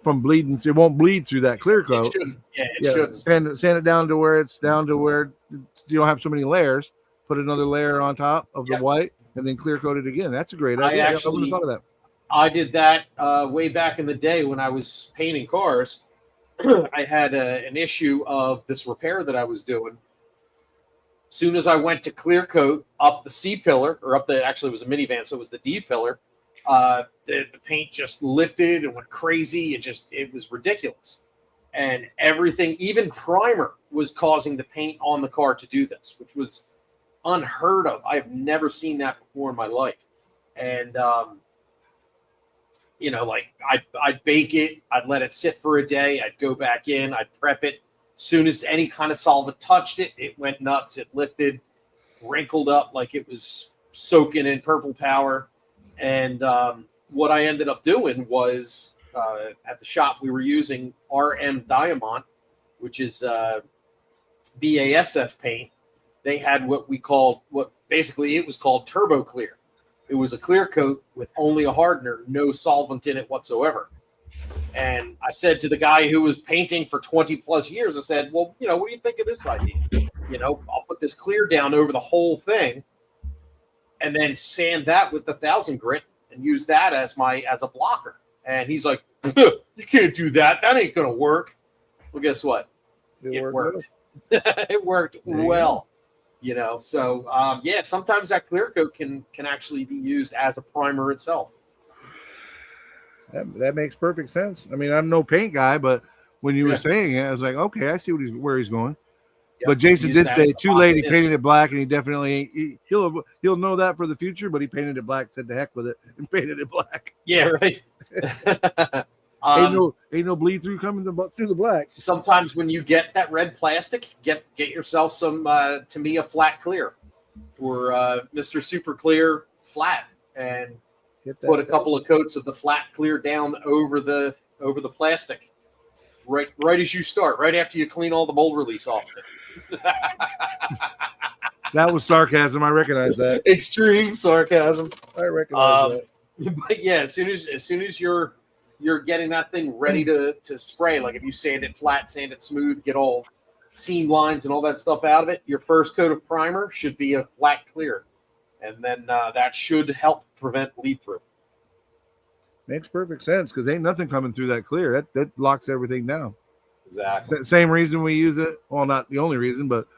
from bleeding. So it won't bleed through that clear coat. It shouldn't. Sand it down to where you don't have so many layers. Put another layer on top of the white, and then clear coat it again. That's a great idea. I wouldn't have thought of that. I did that way back in the day when I was painting cars. I had an issue of this repair that I was doing. Soon as I went to clear coat up the C pillar, or actually it was a minivan, so it was the D pillar, the paint just lifted and went crazy. It was ridiculous. And everything, even primer, was causing the paint on the car to do this, which was unheard of. I've never seen that before in my life. And, I'd bake it. I'd let it sit for a day. I'd go back in. I'd prep it. Soon as any kind of solvent touched it, it went nuts. It lifted, wrinkled up like it was soaking in purple power. And what I ended up doing was at the shop we were using RM Diamond, which is BASF paint. They had what basically it was called Turbo Clear. It was a clear coat with only a hardener, no solvent in it whatsoever. And I said to the guy who was painting for 20 plus years, I said, well, what do you think of this idea? I'll put this clear down over the whole thing and then sand that with the 1000 grit and use that as a blocker. And he's like, you can't do that. That ain't going to work. Well, guess what? It worked. It worked well. So sometimes that clear coat can actually be used as a primer itself. That makes perfect sense. I mean, I'm no paint guy, but when you were saying it, I was like, okay, I see where he's going. Yep. But Jason did say too late. He painted it black, and he definitely he'll know that for the future. But he painted it black. Said to heck with it and painted it black. Yeah, right. Ain't no bleed through coming through the black. Sometimes when you get that red plastic, get yourself some Tamiya flat clear or Mr. Super Clear flat, and put a couple of coats of the flat clear down over the plastic. Right as you start, right after you clean all the mold release off of it. That was sarcasm. I recognize that. Extreme sarcasm. I recognize that. But yeah, as soon as you're getting that thing ready to spray, like if you sand it flat, sand it smooth, get all seam lines and all that stuff out of it, your first coat of primer should be a flat clear. And then that should help prevent bleed through. Makes perfect sense because ain't nothing coming through that clear. That locks everything down. Exactly. Same reason we use it. Well, not the only reason, but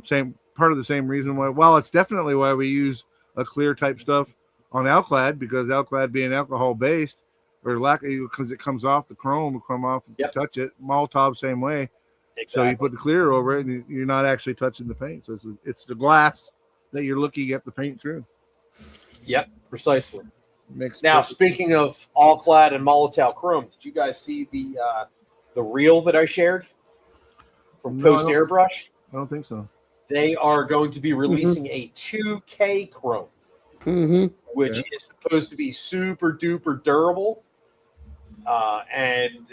same part of the same reason why. Well, it's definitely why we use a clear type stuff on Alclad, because Alclad being alcohol based or because it comes off the chrome will come off if you touch it. Molotov same way. Exactly. So you put the clear over it and you're not actually touching the paint. So it's the glass that you're looking at the paint through. Yep, precisely. Now, speaking of Alclad and Molotov chrome, did you guys see the reel that I shared from Coast Airbrush? I don't think so. They are going to be releasing a 2K chrome, which is supposed to be super duper durable. And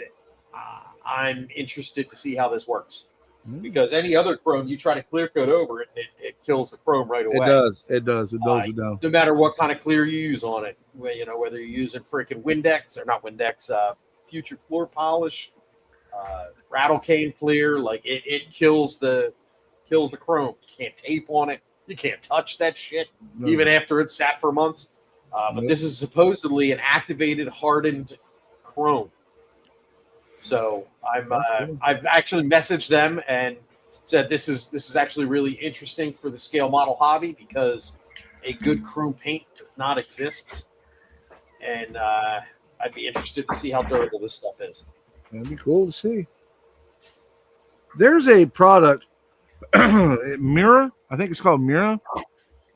I'm interested to see how this works. Because any other chrome, you try to clear coat over it, it kills the chrome right away. It does. It dulls it down. No matter what kind of clear you use on it, whether you're using freaking Windex or not Windex, Future Floor Polish, rattle cane clear, like it kills the chrome. You can't tape on it. You can't touch that shit, even after it's sat for months. But this is supposedly an activated, hardened chrome. So I've actually messaged them and said this is actually really interesting for the scale model hobby because a good chrome paint does not exist, and I'd be interested to see how durable this stuff is. That'd be cool to see. There's a product, Mira. I think it's called Mira,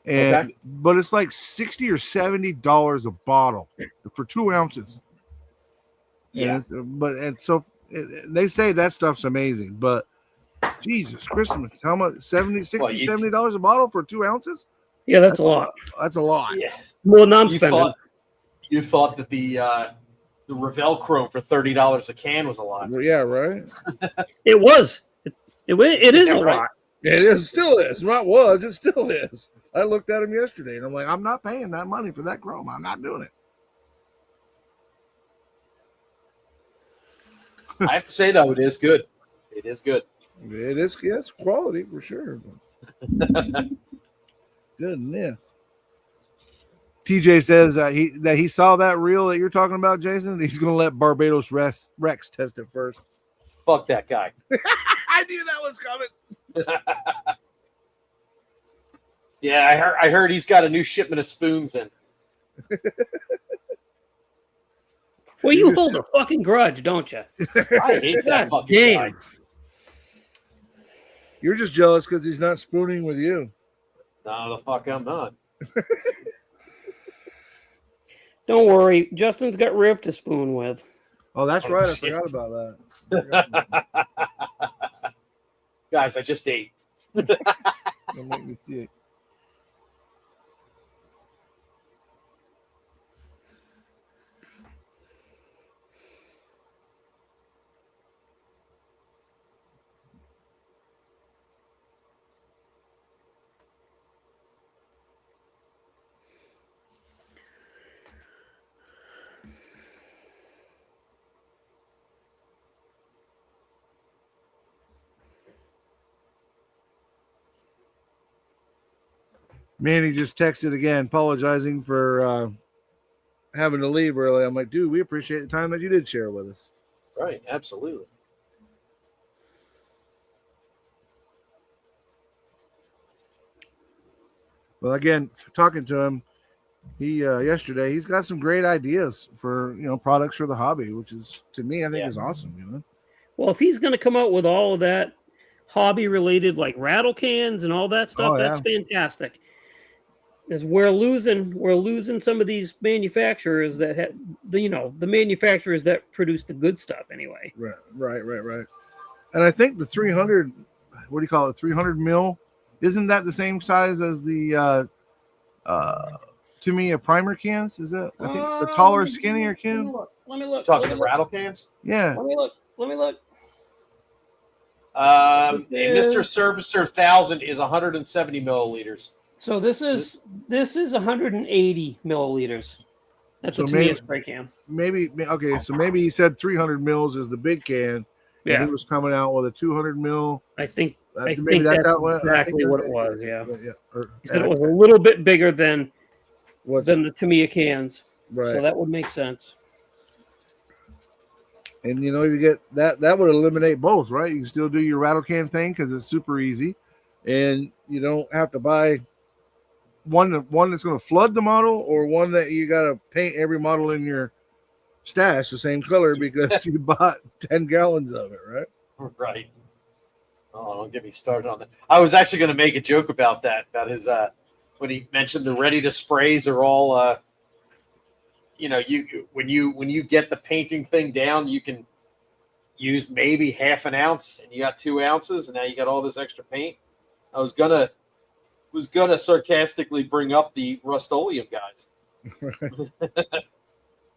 but it's like $60 or $70 a bottle for 2 ounces. Yeah, so they say that stuff's amazing, but Jesus Christmas, how much? $70 a bottle for 2 ounces? Yeah, that's a lot. That's a lot. Yeah. More than I'm spending. You thought that the Revell chrome for $30 a can was a lot. Yeah, right. It was. It is a lot. It is. Still is. Not was. It still is. I looked at him yesterday, and I'm like, I'm not paying that money for that chrome. I'm not doing it. I have to say, though, it is good. It is good. It is. Yes, quality for sure. Goodness. TJ says that he saw that reel that you're talking about, Jason. And he's going to let Barbados Rex test it first. Fuck that guy. I knew that was coming. Yeah, I heard he's got a new shipment of spoons in. Well, you hold a fucking grudge, don't you? I hate that fucking guy. You're just jealous because he's not spooning with you. No, the fuck I'm not. Don't worry, Justin's got Riv to spoon with. Oh, that's right. Shit. I forgot about that. Guys, I just ate. Don't make me see it. Manny just texted again, apologizing for having to leave early. I'm like, dude, we appreciate the time that you did share with us. Right, absolutely. Well, again, talking to him, he yesterday, he's got some great ideas for products for the hobby, which is to me, I think is awesome. Well, if he's going to come out with all of that hobby related, like rattle cans and all that stuff, that's fantastic. Is we're losing some of these manufacturers that the manufacturers that produce the good stuff anyway. Right. And I think the 300, what do you call it? 300 mil, isn't that the same size as the to me a primer cans? Is that I think the taller, skinnier can? Let me look. Talking the rattle cans? Yeah. Let me look. A Mr. Servicer 1000 is 170 milliliters. So this is 180 milliliters. That's a Tamiya spray can. Maybe so maybe he said 300 mils is the big can. Yeah, and he was coming out with a 200 mil. I think that's exactly what it was. Yeah. He said it was a little bit bigger than the Tamiya cans. Right. So that would make sense. And you get that would eliminate both, right? You can still do your rattle can thing because it's super easy, and you don't have to buy one that's going to flood the model or one that you got to paint every model in your stash the same color because you bought 10 gallons of it, right? Right. Oh, don't get me started on that. I was actually going to make a joke about that, about his when he mentioned the ready to sprays are all you when you get the painting thing down, you can use maybe half an ounce and you got 2 ounces and now you got all this extra paint. I was gonna sarcastically bring up the Rust-Oleum guys.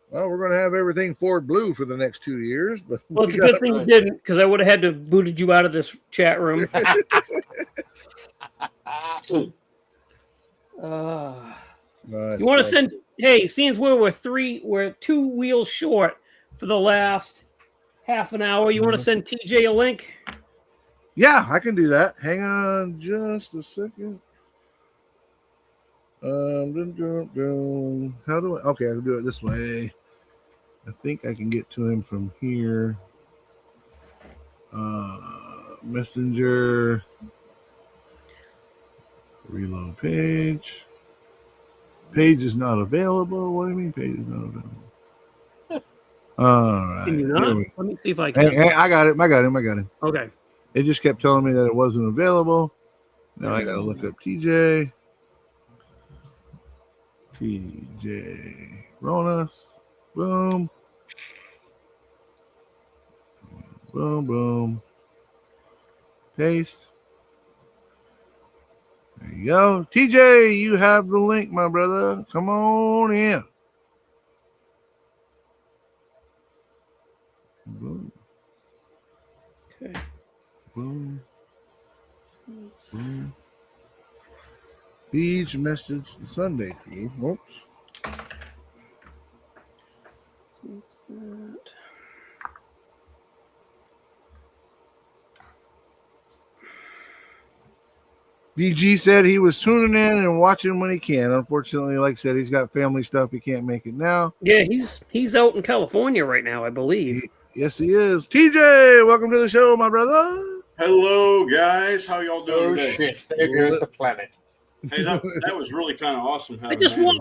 Well, we're going to have everything Ford blue for the next 2 years, but well, it's a good thing you didn't, because I would have had to have booted you out of this chat room. Nice, You want to send? Hey, seeing we're 2 wheels short for the last half an hour. You want to send TJ a link? Yeah, I can do that. Hang on just a second. How do I? Okay, I can do it this way. I think I can get to him from here. Messenger. Reload page. Page is not available. What do you mean page is not available? All right. Can you not? Let me see if I can. Hey, I got him. Okay. It just kept telling me that it wasn't available. Now I got to look up TJ. TJ Rona. Boom. Boom, boom. Paste. There you go. TJ, you have the link, my brother. Come on in. Boom. Okay. Boom. Boom. Beach message the Sunday crew. Whoops. BG said he was tuning in and watching when he can. Unfortunately, like I said, he's got family stuff. He can't make it now. Yeah, he's out in California right now, I believe. Yes, he is. TJ, welcome to the show, my brother. Hello, guys. How y'all doing Oh today? shit! There goes the planet. Hey, that was really kind of awesome.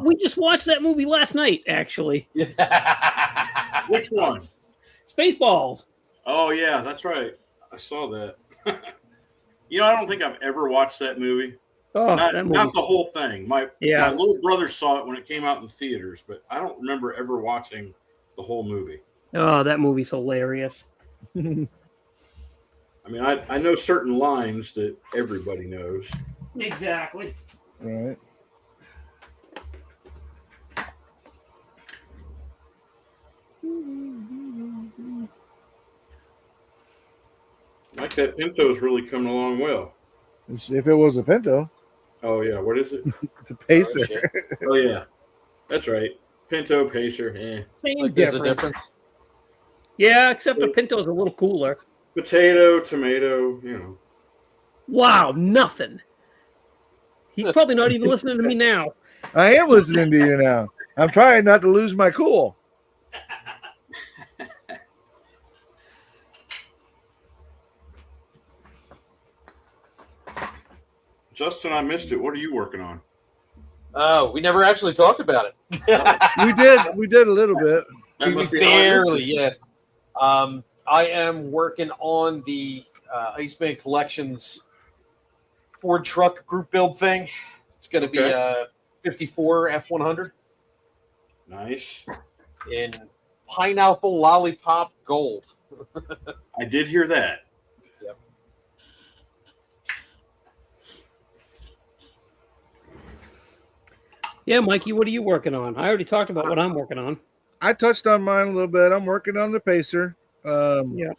We just watched that movie last night, actually. Which one? Spaceballs. Oh yeah, that's right. I saw that. I don't think I've ever watched that movie. Oh, not that movie. the whole thing. My little brother saw it when it came out in theaters, but I don't remember ever watching the whole movie. Oh, that movie's hilarious. I mean, I know certain lines that everybody knows. Exactly. All right. Like that Pinto's really coming along well. If it was a Pinto. Oh yeah, what is it? It's a Pacer. Oh yeah, that's right. Pinto, Pacer. Same difference. Yeah, except the Pinto's a little cooler. Potato, tomato, Wow, nothing. He's probably not even listening to me now. I am listening to you now. I'm trying not to lose my cool. Justin, I missed it. What are you working on? Oh, we never actually talked about it. We did a little bit. That must be Barely, yeah. I am working on the Iceman Collections Ford truck group build thing. It's going to be a 54 F100. Nice. In pineapple lollipop gold. I did hear that. Yep. Yeah, Mikey, what are you working on? I already talked about what I'm working on. I touched on mine a little bit. I'm working on the Pacer. Yeah.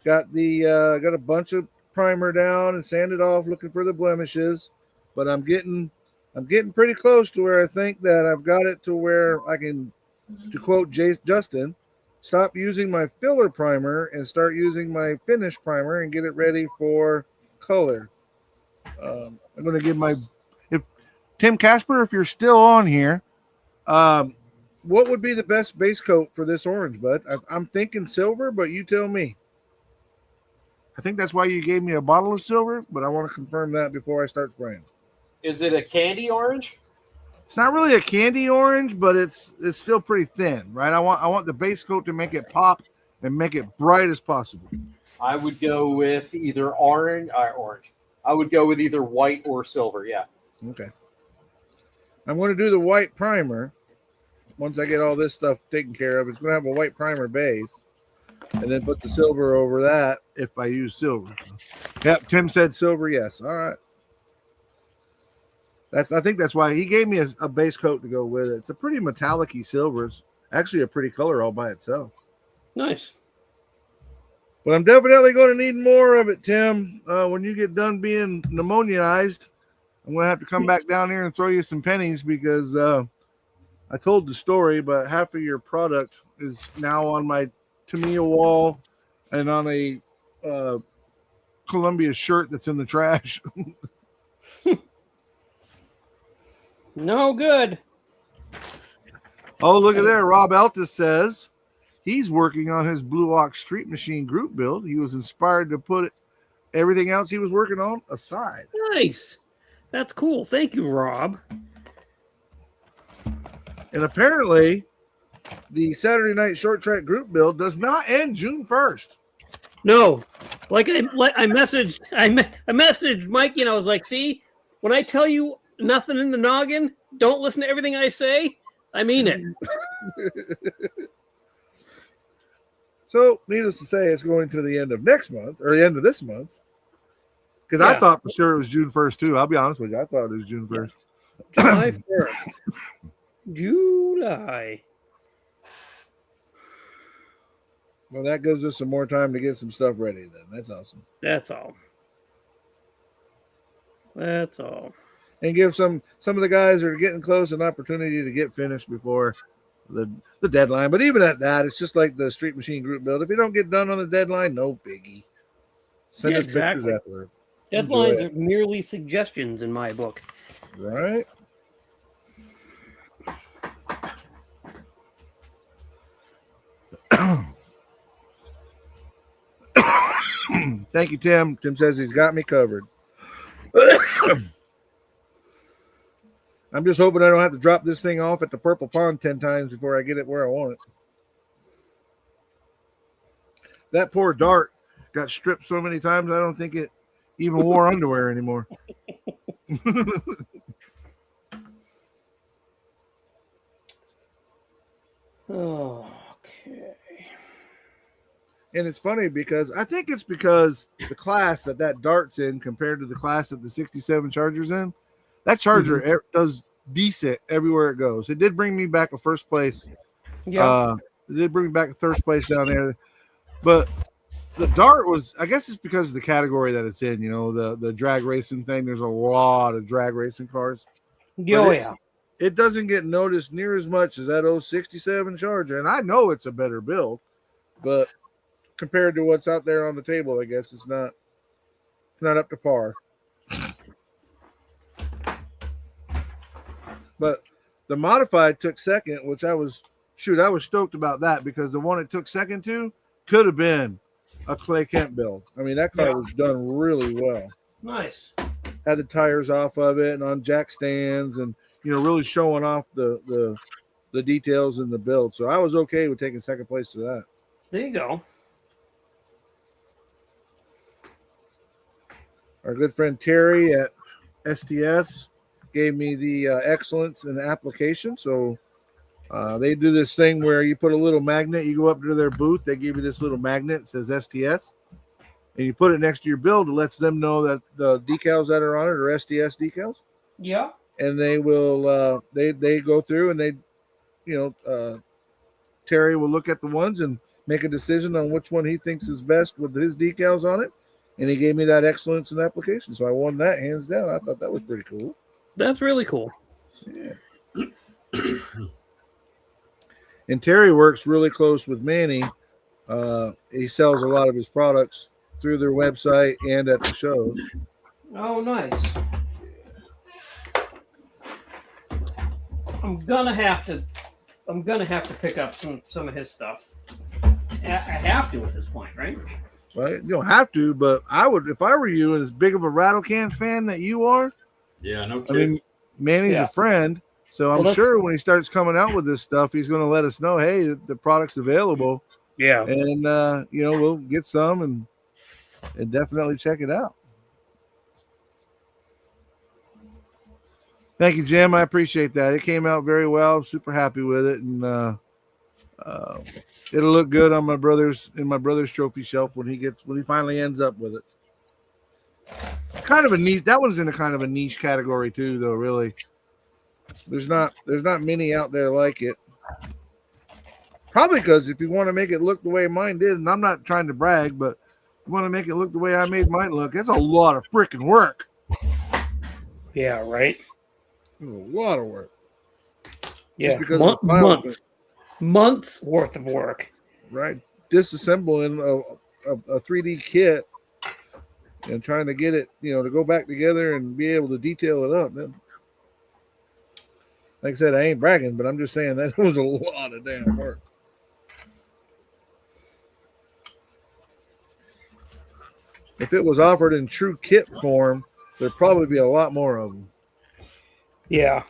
Got a bunch of primer down and sanded off, looking for the blemishes. But I'm getting pretty close to where I think that I've got it to where I can, to quote Justin, stop using my filler primer and start using my finish primer and get it ready for color. I'm going to give if Tim Casper, if you're still on here, what would be the best base coat for this orange, bud? I'm thinking silver, but you tell me. I think that's why you gave me a bottle of silver, but I want to confirm that before I start spraying. Is it a candy orange? It's not really a candy orange, but it's still pretty thin, right? I want the base coat to make it pop and make it bright as possible. I would go with either orange. I would go with either white or silver. Yeah. Okay. I'm going to do the white primer. Once I get all this stuff taken care of, it's going to have a white primer base, and then put the silver over that if I use silver. Yep, Tim said silver, yes. All right. I think that's why he gave me a base coat to go with it. It's a pretty metallic-y silver. It's actually a pretty color all by itself. Nice. But I'm definitely going to need more of it, Tim. When you get done being pneumoniaized, I'm going to have to come back down here and throw you some pennies because I told the story, but half of your product is now on my Tamiya wall and on a Columbia shirt that's in the trash. No good. Oh, look at there. Rob Altus says he's working on his Blue Ox Street Machine group build. He was inspired to put everything else he was working on aside. Nice. That's cool. Thank you, Rob. And apparently, the Saturday Night Short Track group build does not end June 1st. No, I messaged Mikey, and I was like, "See, when I tell you nothing in the noggin, don't listen to everything I say. I mean it." So, needless to say, it's going to the end of next month or the end of this month. Because I thought for sure it was June 1st too. I'll be honest with you, I thought it was June 1st. July 1st. July. Well, that gives us some more time to get some stuff ready then. That's awesome. That's all. That's all. And give some of the guys that are getting close an opportunity to get finished before the deadline. But even at that, it's just like the Street Machine group build. If you don't get done on the deadline, no biggie. Send us pictures afterward. Deadlines are merely suggestions in my book. Right? Thank you, Tim. Tim says he's got me covered. I'm just hoping I don't have to drop this thing off at the Purple Pond 10 times before I get it where I want it. That poor dart got stripped so many times, I don't think it even wore underwear anymore. Okay. And it's funny because I think it's because the class that dart's in compared to the class that the 67 Charger's in, that Charger does decent everywhere it goes. It did bring me back a first place. Yeah. It did bring me back a first place down there. But the dart was, I guess it's because of the category that it's in, you know, the drag racing thing. There's a lot of drag racing cars. Yeah. It doesn't get noticed near as much as that old 67 Charger. And I know it's a better build, but compared to what's out there on the table, I guess it's not up to par. But the modified took second, which I was stoked about that because the one it took second to could have been a Clay Kemp build. I mean, that car was done really well. Nice. Had the tires off of it and on jack stands and, you know, really showing off the details in the build. So I was okay with taking second place to that. There you go. Our good friend Terry at STS gave me the excellence in the application. So they do this thing where you put a little magnet, you go up to their booth, they give you this little magnet, it says STS, and you put it next to your build. It lets them know that the decals that are on it are STS decals. Yeah. And they will they go through and they, you know, Terry will look at the ones and make a decision on which one he thinks is best with his decals on it. And he gave me that excellence in application. So I won that hands down. I thought that was pretty cool. That's really cool. Yeah. And Terry works really close with Manny. He sells a lot of his products through their website and at the shows. Oh, nice. I'm gonna have to I'm gonna have to pick up some of his stuff. I have to at this point, right? Well, you don't have to, but I would if I were you, and as big of a Rattle Can fan that you are. Yeah, no I kidding. mean, Manny's Yeah. a friend, so I'm sure when he starts coming out with this stuff, he's going to let us know, hey, the product's available. Yeah. And we'll get some and definitely check it out. Thank you, Jim. I appreciate that. It came out very well. I'm super happy with it, and it'll look good on my brother's trophy shelf when he finally ends up with it. Kind of a niche. That one's in a kind of a niche category too, though. Really, there's not many out there like it. Probably because if you want to make it look the way mine did, and I'm not trying to brag, but you want to make it look the way I made mine look, that's a lot of freaking work. Yeah, right. A lot of work. Yeah, months worth of work. Right, disassembling a 3D kit and trying to get it, to go back together and be able to detail it up. Like I said, I ain't bragging, but I'm just saying that was a lot of damn work. If it was offered in true kit form, there'd probably be a lot more of them. Yeah.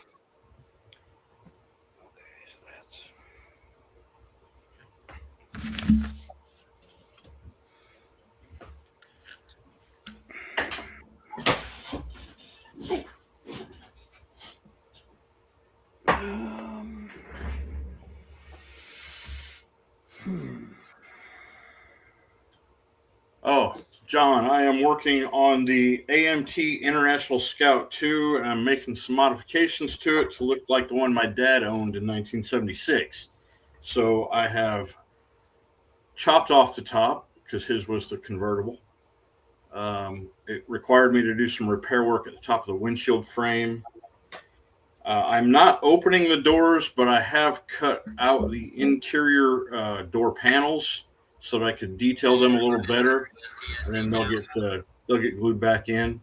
Oh, John, I am working on the AMT International Scout 2, and I'm making some modifications to it to look like the one my dad owned in 1976. So I have chopped off the top because his was the convertible. It required me to do some repair work at the top of the windshield frame. I'm not opening the doors, but I have cut out the interior door panels so that I could detail them a little better, and then they'll get glued back in.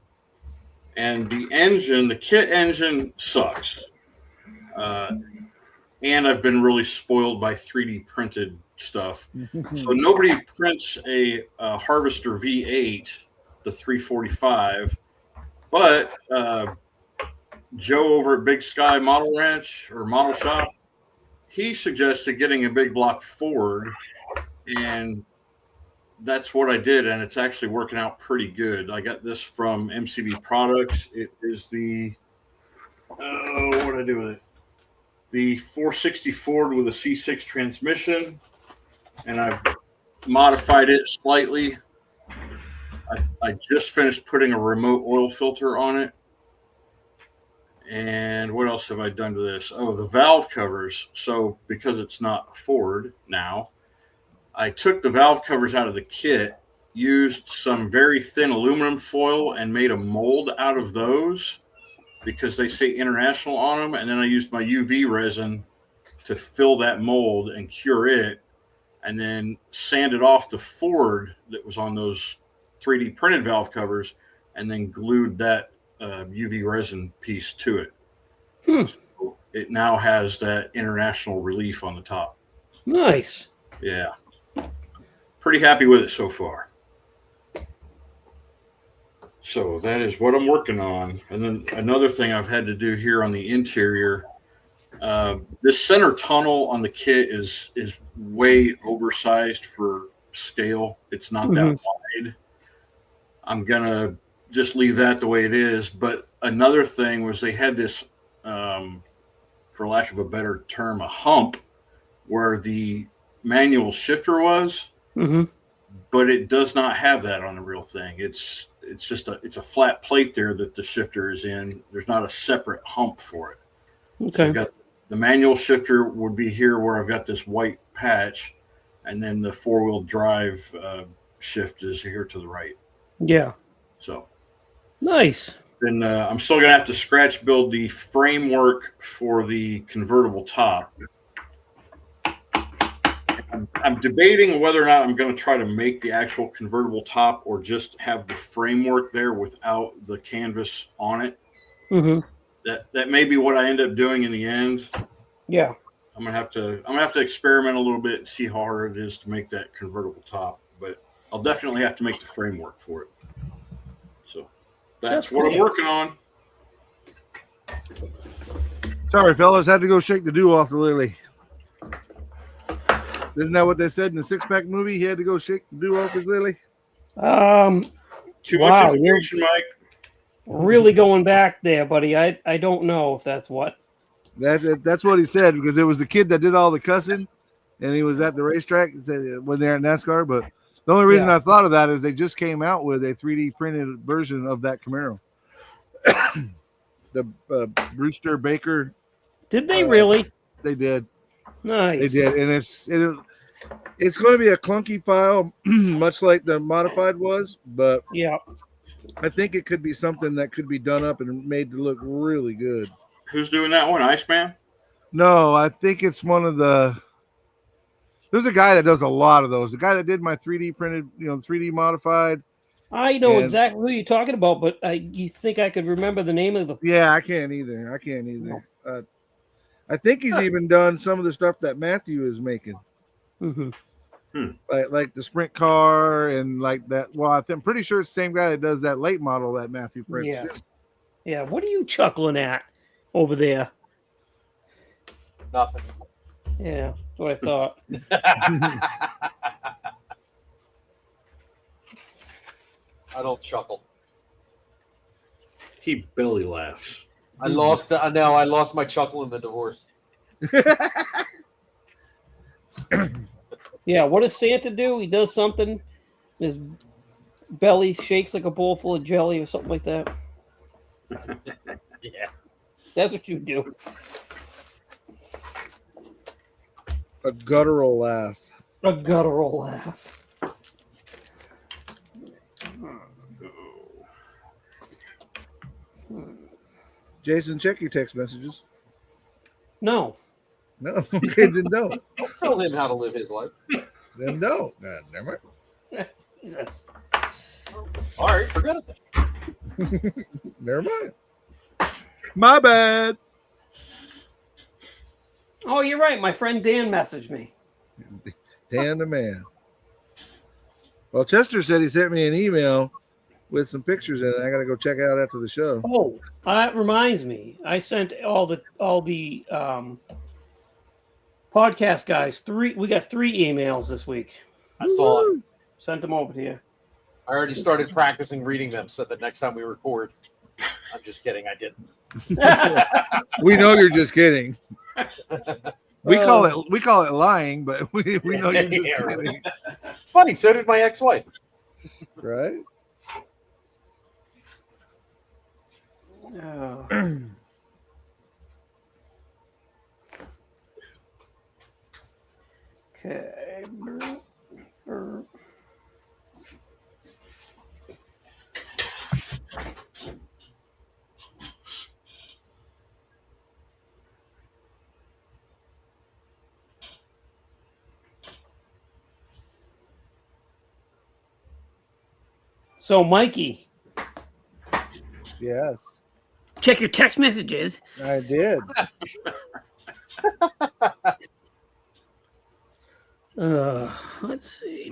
And the kit engine sucks. And I've been really spoiled by 3D printed stuff. So nobody prints a Harvester V8, the 345, but Joe over at Big Sky Model Ranch or Model Shop, he suggested getting a big block Ford, and that's what I did, and it's actually working out pretty good. I got this from MCV Products. It is the what did I do with it? The 460 Ford with a C6 transmission, and I've modified it slightly. I just finished putting a remote oil filter on it. And what else have I done to this? Oh, the valve covers. So because it's not a Ford now, I took the valve covers out of the kit, used some very thin aluminum foil and made a mold out of those because they say international on them. And then I used my UV resin to fill that mold and cure it, and then sanded off the Ford that was on those 3D printed valve covers, and then glued that UV resin piece to it. So it now has that international relief on the top. Nice. Yeah. Pretty happy with it so far. So that is what I'm working on. And then another thing I've had to do here on the interior, this center tunnel on the kit is way oversized for scale. It's not that wide. I'm going to just leave that the way it is. But another thing was they had this, for lack of a better term, a hump where the manual shifter was, but it does not have that on the real thing. It's a flat plate there that the shifter is in. There's not a separate hump for it. Okay. So I've got the manual shifter would be here where I've got this white patch, and then the 4-wheel drive shift is here to the right. Yeah. So nice. Then I'm still going to have to scratch build the framework for the convertible top. I'm debating whether or not I'm going to try to make the actual convertible top or just have the framework there without the canvas on it. That may be what I end up doing in the end. Yeah. I'm gonna have to experiment a little bit and see how hard it is to make that convertible top. But I'll definitely have to make the framework for it. So that's what I'm working on. Sorry, fellas, had to go shake the dew off the lily. Isn't that what they said in the Six Pack movie? He had to go shake the dew off his lily. Too much information, Mike. Really going back there, buddy. I don't know if that's what. That's what he said, because it was the kid that did all the cussing, and he was at the racetrack when they're at NASCAR. But the only reason I thought of that is they just came out with a 3D printed version of that Camaro. The Brewster Baker. Did they really? They did. Nice. They did, and it's going to be a clunky file, much like the modified was, but yeah, I think it could be something that could be done up and made to look really good. Who's doing that one, Iceman? No, I think it's one of the. There's a guy that does a lot of those. The guy that did my 3D printed, 3D modified. I know exactly who you're talking about, but you think I could remember the name of the? Yeah, I can't either. I think he's even done some of the stuff that Matthew is making. Mm-hmm. Like the sprint car and like that. Well, I'm pretty sure it's the same guy that does that late model that Matthew prints. Yeah. Yeah. What are you chuckling at over there? Nothing. Yeah, that's what I thought. I don't chuckle. He belly laughs. I lost my chuckle in the divorce. Yeah, what does Santa do? He does something. His belly shakes like a bowl full of jelly or something like that. Yeah. That's what you do. A guttural laugh. A guttural laugh. Jason, check your text messages. No. No. Okay, then don't. Don't tell him how to live his life. Then don't. Never mind. Jesus. All right, forget it. Never mind. My bad. Oh, you're right. My friend Dan messaged me. Dan the man. Well, Chester said he sent me an email with some pictures in it. I got to go check it out after the show. Oh, that reminds me. I sent all the podcast guys we got 3 emails this week. I saw it. Sent them over to you. I already started practicing reading them so that next time we record. I'm just kidding. I didn't. We know you're just kidding. We call it lying, but we know you're just kidding. It's funny. So did my ex-wife. Right? Oh. Okay. So, Mikey. Yes. Check your text messages. I did. Let's see.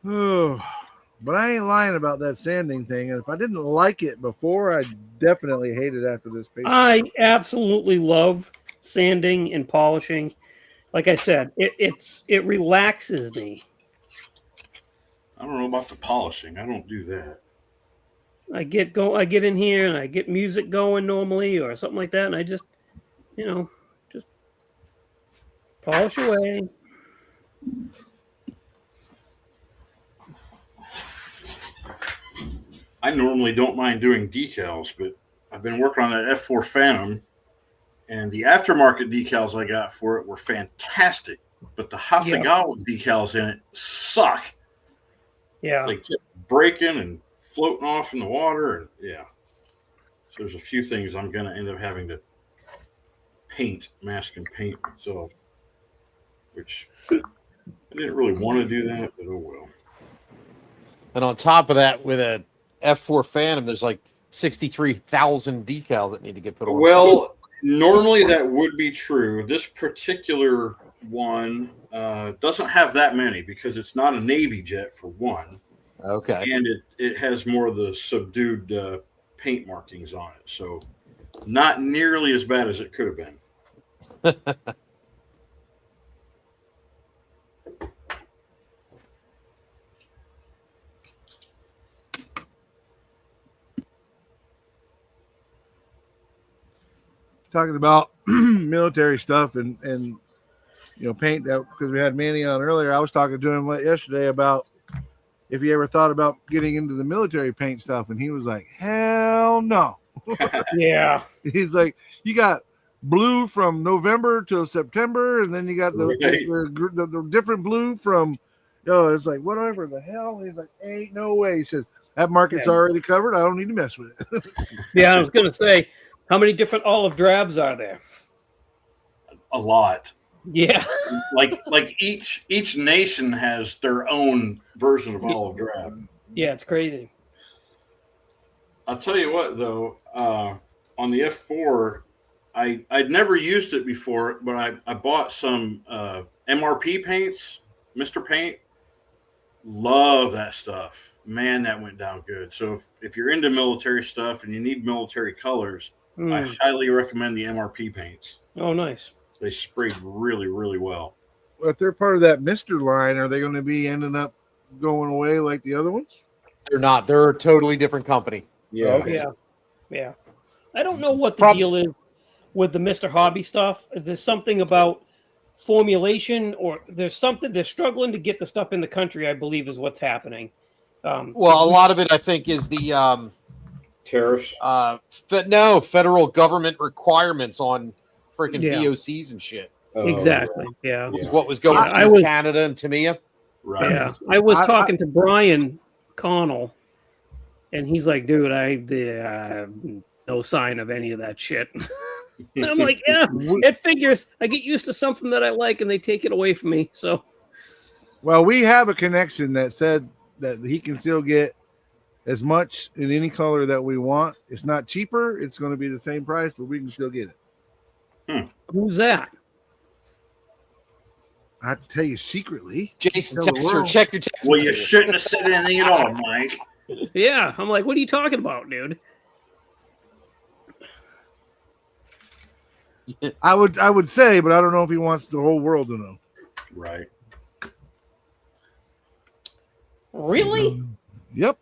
Oh, but I ain't lying about that sanding thing. And if I didn't like it before, I definitely hate it after this page. I absolutely love sanding and polishing. Like I said, it relaxes me. I don't know about the polishing. I don't do that. I get in here and I get music going normally or something like that, and I just polish away. I normally don't mind doing decals, but I've been working on that F4 Phantom, and the aftermarket decals I got for it were fantastic, but the Hasegawa decals in it suck. Yeah. They kept breaking and floating off in the water, and yeah. there's a few things I'm going to end up having to mask and paint myself, which I didn't really want to do that, but oh well. And on top of that, with a F4 Phantom, there's like 63,000 decals that need to get put on. Well, normally that would be true. This particular one doesn't have that many because it's not a Navy jet for one. Okay. And it has more of the subdued paint markings on it. So not nearly as bad as it could have been. Talking about military stuff and paint, that because we had Manny on earlier. I was talking to him yesterday about if he ever thought about getting into the military paint stuff, and he was like, hell no. Yeah. He's like, you got blue from November till September, and then you got the different blue from it's like, whatever the hell. He's like, ain't no way. He says, that market's already covered. I don't need to mess with it. Yeah, I was gonna say, how many different olive drabs are there? A lot. Yeah. like each nation has their own version of olive drab. Yeah, it's crazy. I'll tell you what, though, on the F4, I'd never used it before, but I bought some MRP paints, Mr. Paint. Love that stuff. Man, that went down good. So if you're into military stuff and you need military colors, I highly recommend the MRP paints. Oh, nice. They sprayed really, really well. If they're part of that Mr. line, are they going to be ending up going away like the other ones? They're not. They're a totally different company. Yeah. Okay. Yeah. I don't know what the deal is with the Mr. Hobby stuff. There's something about formulation, or there's something they're struggling to get the stuff in the country, I believe is what's happening. Well, a lot of it, I think, is the tariffs. Federal government requirements on freaking VOCs and shit. Exactly. Yeah. What was going on in Canada and Tamiya? Right. Yeah. I was talking to Brian Connell, and he's like, dude, no sign of any of that shit. And I'm like, yeah, it figures. I get used to something that I like, and they take it away from me. So, well, we have a connection that said that he can still get as much in any color that we want. It's not cheaper. It's going to be the same price, but we can still get it. Who's that? I have to tell you secretly. Jason Texter, check your text. Well, you shouldn't have said anything at all, Mike. Yeah, I'm like, what are you talking about, dude? I would say, but I don't know if he wants the whole world to know. Right. Really? Yep.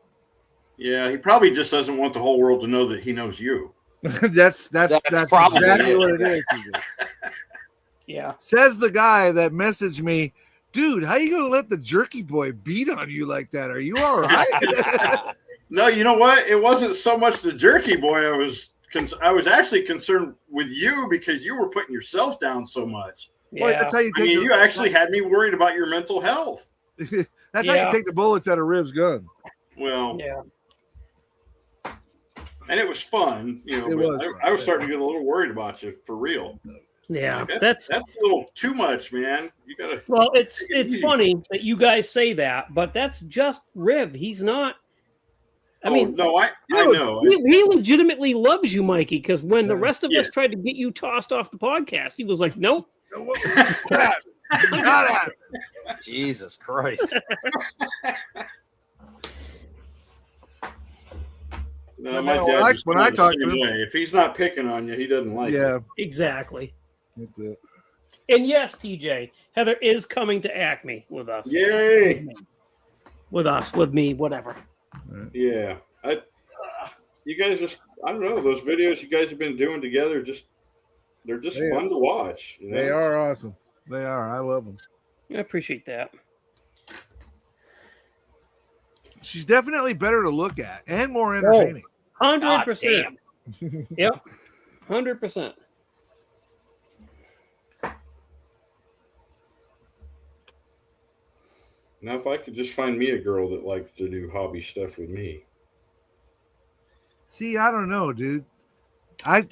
Yeah, he probably just doesn't want the whole world to know that he knows you. that's probably exactly what it is. Yeah. Says the guy that messaged me, dude, how you gonna let the jerky boy beat on you like that? Are you all right? No, you know what? It wasn't so much the jerky boy. I was actually concerned with you because you were putting yourself down so much. Yeah. Well, that's how you take you actually had me worried about your mental health. That's how you take the bullets out of Riv's gun. Well, yeah. And it was fun, I was starting to get a little worried about you for real. Yeah, that's a little too much, man. You gotta. Well, it's funny that you guys say that, but that's just Riv. He's not. I mean, no, I know. He legitimately loves you, Mikey. Because when the rest of us tried to get you tossed off the podcast, he was like, "Nope." Jesus Christ. No, my dad when I talk to him, if he's not picking on you, he doesn't like it. Yeah, exactly. That's it. And yes, TJ, Heather is coming to Acme with us. Yay! With me, whatever. Yeah, you guys I don't know, those videos you guys have been doing together. They're just fun to watch. They are awesome. They are. I love them. I appreciate that. She's definitely better to look at and more entertaining. 100%. Yep. 100%. Now, if I could just find me a girl that likes to do hobby stuff with me. See, I don't know, dude. I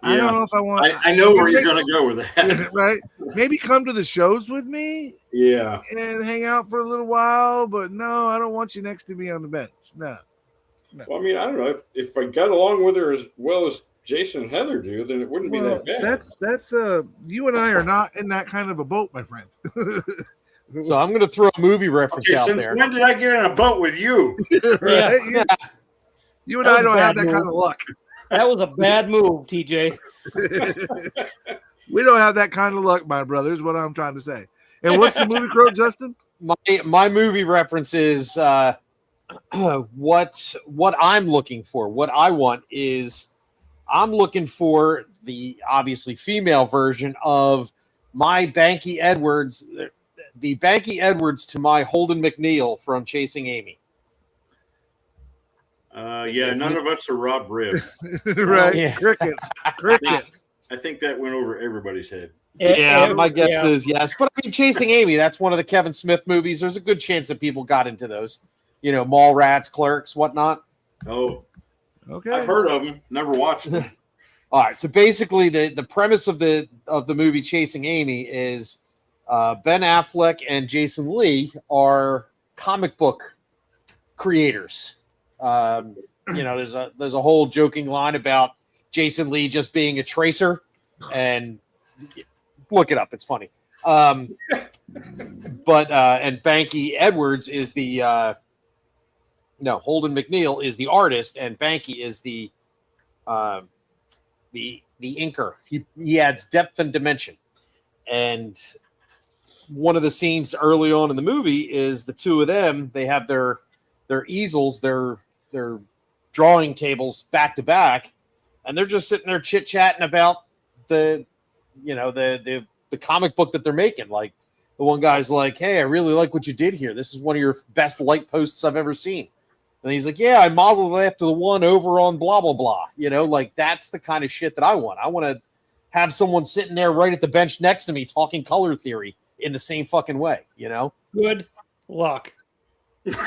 don't know if I want. I know where you're going to go with that. Right? Maybe come to the shows with me. Yeah. And hang out for a little while, but no, I don't want you next to me on the bench. No. Well, I mean, I don't know if I got along with her as well as Jason and Heather do, then it wouldn't be that bad. That's you and I are not in that kind of a boat, my friend. So I'm going to throw a movie reference out since there. When did I get in a boat with you? Right? Yeah. You and I don't have that kind of luck. That was a bad move, TJ. We don't have that kind of luck, my brother, is what I'm trying to say. And what's the movie quote, Justin? My movie reference is what I'm looking for. What I want is I'm looking for the obviously female version of my Banky Edwards, the Banky Edwards to my Holden McNeil from Chasing Amy. Yeah, none of us are Rob Ribb. Right. Yeah. Crickets. I think that went over everybody's head. Yeah, my guess is yes. But I mean, Chasing Amy, that's one of the Kevin Smith movies. There's a good chance that people got into those. You know, Mallrats, Clerks, whatnot. Oh, okay. I've heard of them, never watched them. All right. So basically, the premise of the movie Chasing Amy is Ben Affleck and Jason Lee are comic book creators. You know, there's a whole joking line about Jason Lee just being a tracer, and look it up, it's funny. But and Banky Edwards is the Holden McNeil is the artist, and Banky is the inker. He adds depth and dimension. And one of the scenes early on in the movie is the two of them. They have their easels, their drawing tables back to back, and they're just sitting there chit chatting about the comic book that they're making. Like the one guy's like, "Hey, I really like what you did here. This is one of your best light posts I've ever seen." And he's like, "Yeah, I modeled it after the one over on blah blah blah." You know, like that's the kind of shit that I want. I want to have someone sitting there right at the bench next to me talking color theory in the same fucking way. You know, good luck.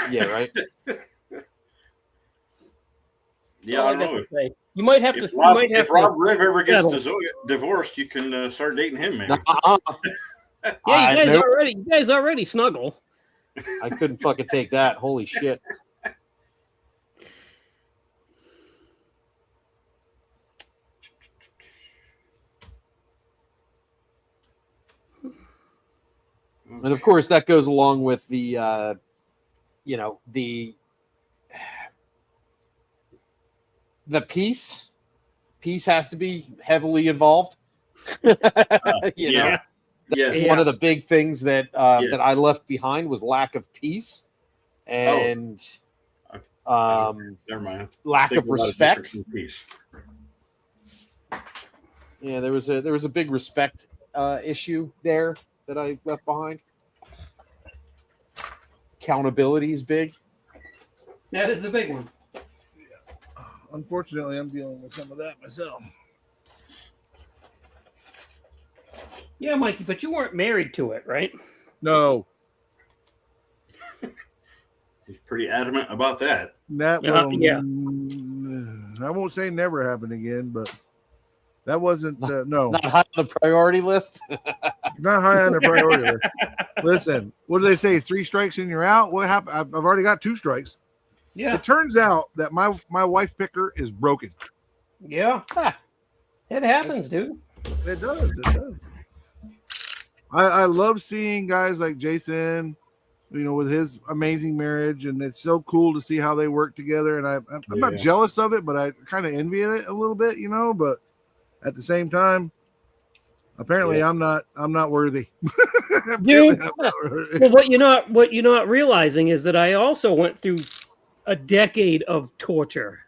Yeah, right. Yeah, I don't know. You might have to. If Rob Riv ever gets divorced, you can start dating him, maybe. Yeah, you guys already snuggle. I couldn't fucking take that. Holy shit. And of course, that goes along with the peace. Peace has to be heavily involved. Yeah. That's one of the big things that that I left behind was lack of peace and never mind. Lack of respect. Yeah, there was a big respect issue there that I left behind. Accountability is big. That is a big one. Unfortunately, I'm dealing with some of that myself. Yeah, Mikey, but you weren't married to it, right? No. He's pretty adamant about that. That will, I won't say never happen again, but that wasn't no. Not high on the priority list. Not high on the priority list. Listen, what do they say? 3 strikes and you're out. What happened? I've already got 2 strikes. Yeah. It turns out that my wife picker is broken. Yeah. It happens, dude. It does. It does. I love seeing guys like Jason, with his amazing marriage, and it's so cool to see how they work together. And I'm not jealous of it, but I kind of envy it a little bit, But at the same time, apparently I'm not worthy. Dude, well, what you're not realizing is that I also went through a decade of torture.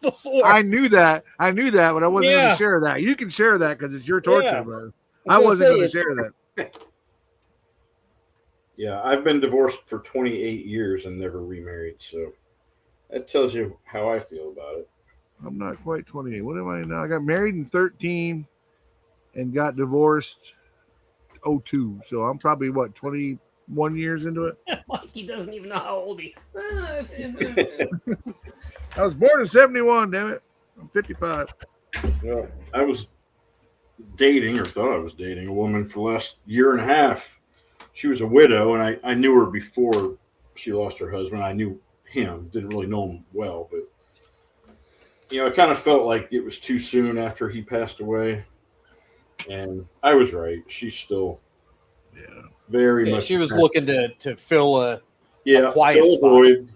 Before. I knew that, but I wasn't going to share that. You can share that because it's your torture, but I wasn't going to share that. Yeah, I've been divorced for 28 years and never remarried, so that tells you how I feel about it. I'm not quite 28. What am I now? I got married in 13 and got divorced 02. So I'm probably 21 years into it. Mikey doesn't even know how old he. I was born in 71, damn it. I'm 55. Yeah, I was dating, or thought I was dating, a woman for the last year and a half. She was a widow, and I knew her before she lost her husband. I knew him, didn't really know him well, but I kind of felt like it was too soon after he passed away, and I was right. She's still very much. She was looking to fill a quiet fill a spot. void.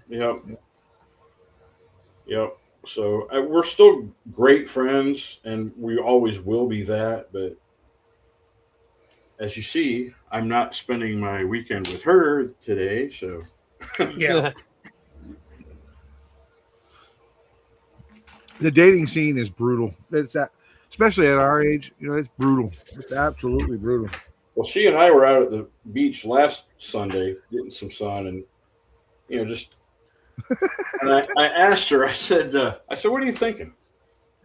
Yep. So we're still great friends, and we always will be that. But as you see, I'm not spending my weekend with her today. So Yeah. The dating scene is brutal. It's especially at our age. It's brutal. It's absolutely brutal. Well, she and I were out at the beach last Sunday getting some sun, and just. And I asked her. I said, "What are you thinking?"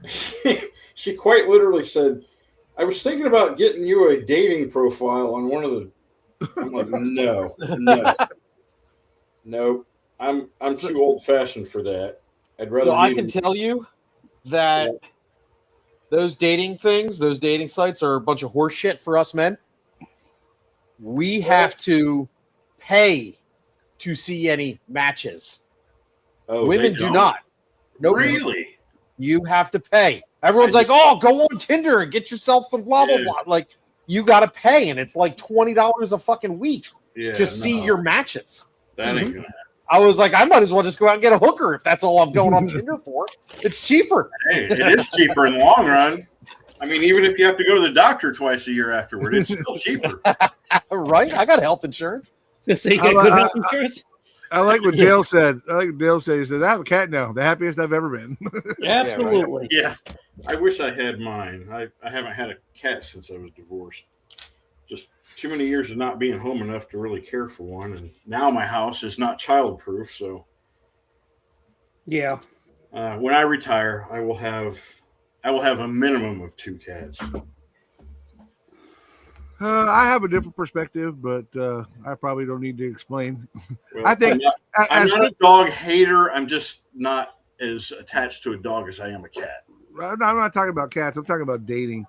She quite literally said, "I was thinking about getting you a dating profile on one of the." I'm like, no. I'm too old fashioned for that. I'd rather. So I can tell you that those dating things, those dating sites, are a bunch of horse shit for us men. We have to pay to see any matches. Oh, women do not. Nope. Really? You have to pay. Everyone's like, "Oh, go on Tinder and get yourself some blah blah blah." Like, you got to pay, and it's like $20 a fucking week to see your matches. That ain't gonna happen. I was like, I might as well just go out and get a hooker if that's all I'm going on Tinder for. It's cheaper. Hey, it is cheaper in the long run. I mean, even if you have to go to the doctor twice a year afterward, it's still cheaper. Right? I got health insurance. So you get good health insurance? I like what Dale said. He said, "I have a cat now. The happiest I've ever been." Absolutely. Yeah. I wish I had mine. I haven't had a cat since I was divorced. Just too many years of not being home enough to really care for one. And now my house is not childproof. So yeah. When I retire, I will have a minimum of 2 cats. I have a different perspective, but I probably don't need to explain. Well, I think I'm not a dog hater. I'm just not as attached to a dog as I am a cat. I'm not talking about cats. I'm talking about dating.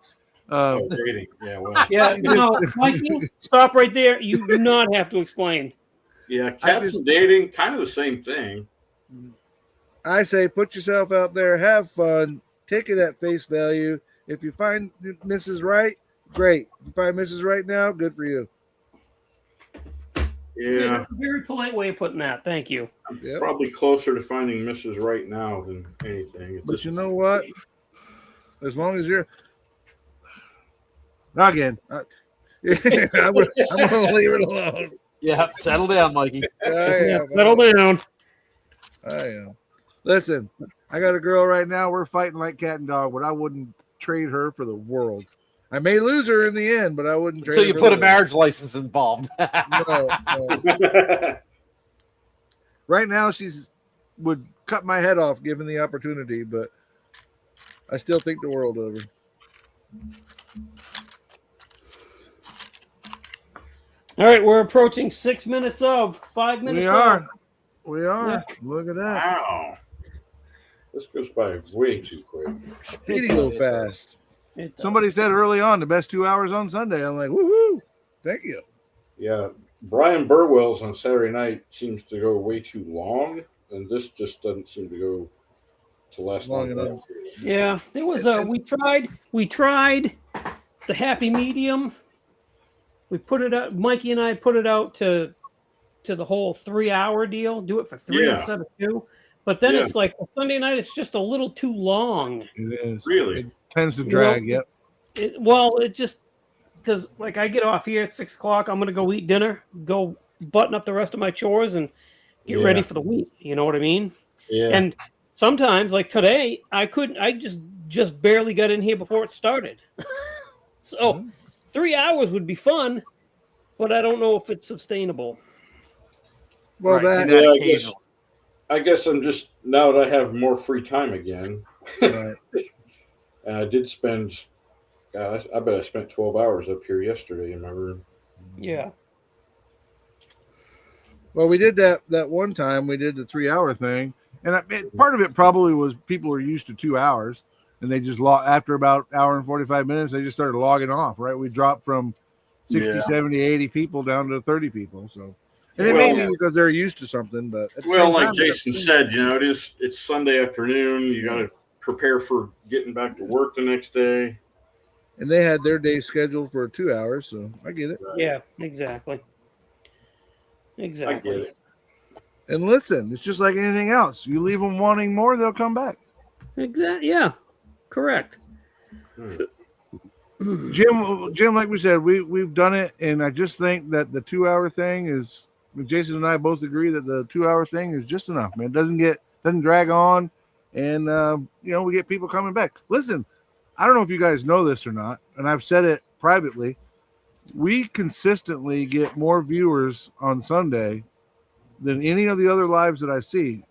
Dating. Yeah. Well. Yeah. No, Mikey, stop right there. You do not have to explain. Yeah, cats and dating, kind of the same thing. I say put yourself out there, have fun, take it at face value. If you find Mrs. Right, great. If you find Mrs. Right now, good for you. Yeah. That's a very polite way of putting that. Thank you. I'm probably closer to finding Mrs. Right now than anything. But you know what? As long as you're again, I'm going to leave it alone. Yeah, settle down, Mikey. Settle down. I am. Listen, I got a girl right now. We're fighting like cat and dog, but I wouldn't trade her for the world. I may lose her in the end, but I wouldn't trade her. So you put a marriage license involved. No. Right now, would cut my head off given the opportunity, but I still think the world of her. All right, we're approaching 6 minutes of 5 minutes. We are. Yeah. Look at that. Wow. This goes by way too quick. Speedy go fast. Somebody said early on the best 2 hours on Sunday. I'm like, woohoo! Thank you. Yeah, Brian Burwell's on Saturday night seems to go way too long, and this just doesn't seem to go to last long enough. Yeah, there was we tried the happy medium. We put it out. Mikey and I put it out to the whole 3 hour deal. Do it for 3 instead of 2. But then it's like Sunday night. It's just a little too long. It is really. It tends to drag. Yep. It just because like I get off here at 6 o'clock. I'm gonna go eat dinner, go button up the rest of my chores, and get ready for the week. You know what I mean? Yeah. And sometimes, like today, I couldn't. I just barely got in here before it started. So 3 hours would be fun, but I don't know if it's sustainable. Well, I guess I'm just now that I have more free time again. Right. And I did spend. I bet I spent 12 hours up here yesterday in my room. Yeah. Well, we did that one time. We did the 3 hour thing, And part of it probably was people were used to 2 hours, and they just after about hour and 45 minutes, they just started logging off, right? We dropped from 60, 70, 80 people down to 30 people. So, and it may be because they're used to something, but like Jason said, it's Sunday afternoon. You got to prepare for getting back to work the next day. And they had their day scheduled for 2 hours, so I get it. Yeah, exactly. I get it. And listen, it's just like anything else. You leave them wanting more, they'll come back. Exactly. Yeah, correct. Jim, like we said, we've done it, and I just think that the 2 hour thing is. Jason and I both agree that the 2 hour thing is just enough, man. It doesn't drag on, and we get people coming back. Listen, I don't know if you guys know this or not, and I've said it privately. We consistently get more viewers on Sunday than any of the other lives that I see.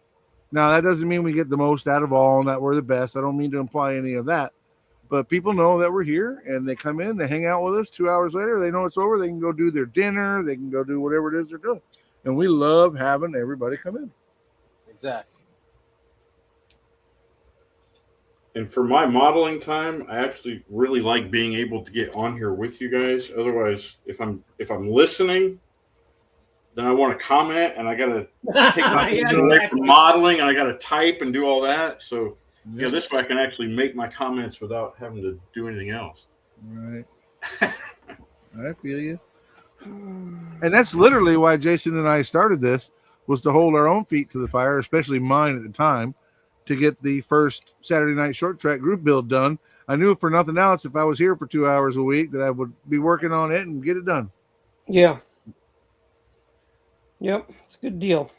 Now, that doesn't mean we get the most out of all and that we're the best. I don't mean to imply any of that. But people know that we're here, and they come in, they hang out with us. 2 hours later, they know it's over. They can go do their dinner. They can go do whatever it is they're doing. And we love having everybody come in. Exactly. And for my modeling time, I actually really like being able to get on here with you guys. Otherwise, if I'm listening, then I want to comment, and I got to take my attention away from modeling, and I got to type and do all that. So, this way I can actually make my comments without having to do anything else. Right. I feel you. And that's literally why Jason and I started this, was to hold our own feet to the fire, especially mine at the time, to get the first Saturday night short track group build done. I knew for nothing else, if I was here for 2 hours a week, that I would be working on it and get it done. Yeah. Yep, it's a good deal.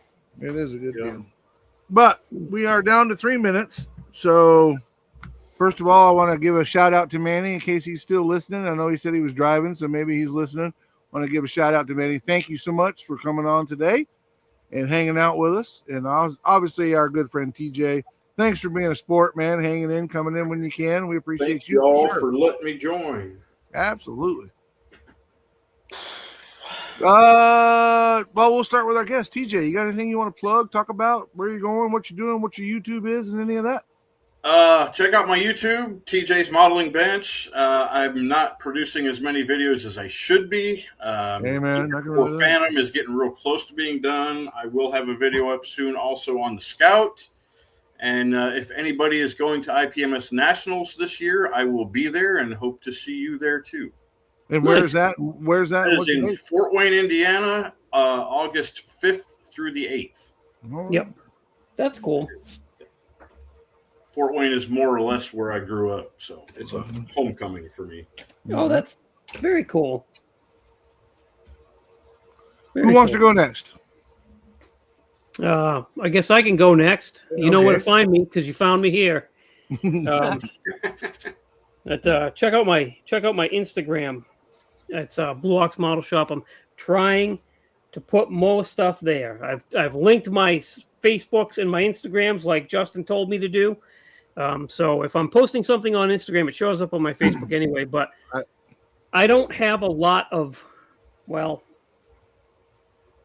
It is a good deal. But we are down to 3 minutes. So, first of all, I want to give a shout out to Manny in case he's still listening. I know he said he was driving, so maybe he's listening. I want to give a shout out to Manny. Thank you so much for coming on today and hanging out with us. And obviously, our good friend TJ. Thanks for being a sport, man, hanging in, coming in when you can. We appreciate Thank you all for letting me join. Absolutely. Well, we'll start with our guest, TJ. You got anything you want to plug, talk about, where you're going, what you're doing, what your YouTube is, and any of that? Check out my YouTube, TJ's Modeling Bench. I'm not producing as many videos as I should be. Hey, man, Phantom is getting real close to being done. I will have a video up soon also on the Scout. And if anybody is going to IPMS Nationals this year, I will be there and hope to see you there too. And where's that? Where's that? It is in Fort Wayne, Indiana, August 5th through the 8th. Yep. That's cool. Fort Wayne is more or less where I grew up, so it's a homecoming for me. Oh, that's very cool. Who wants to go next? I guess I can go next. You know where to find me because you found me here. Check out my Instagram. It's Blue Ox Model Shop. I'm trying to put more stuff there. I've linked my Facebooks and my Instagrams like Justin told me to do. So if I'm posting something on Instagram, it shows up on my Facebook anyway. But I don't have a lot of,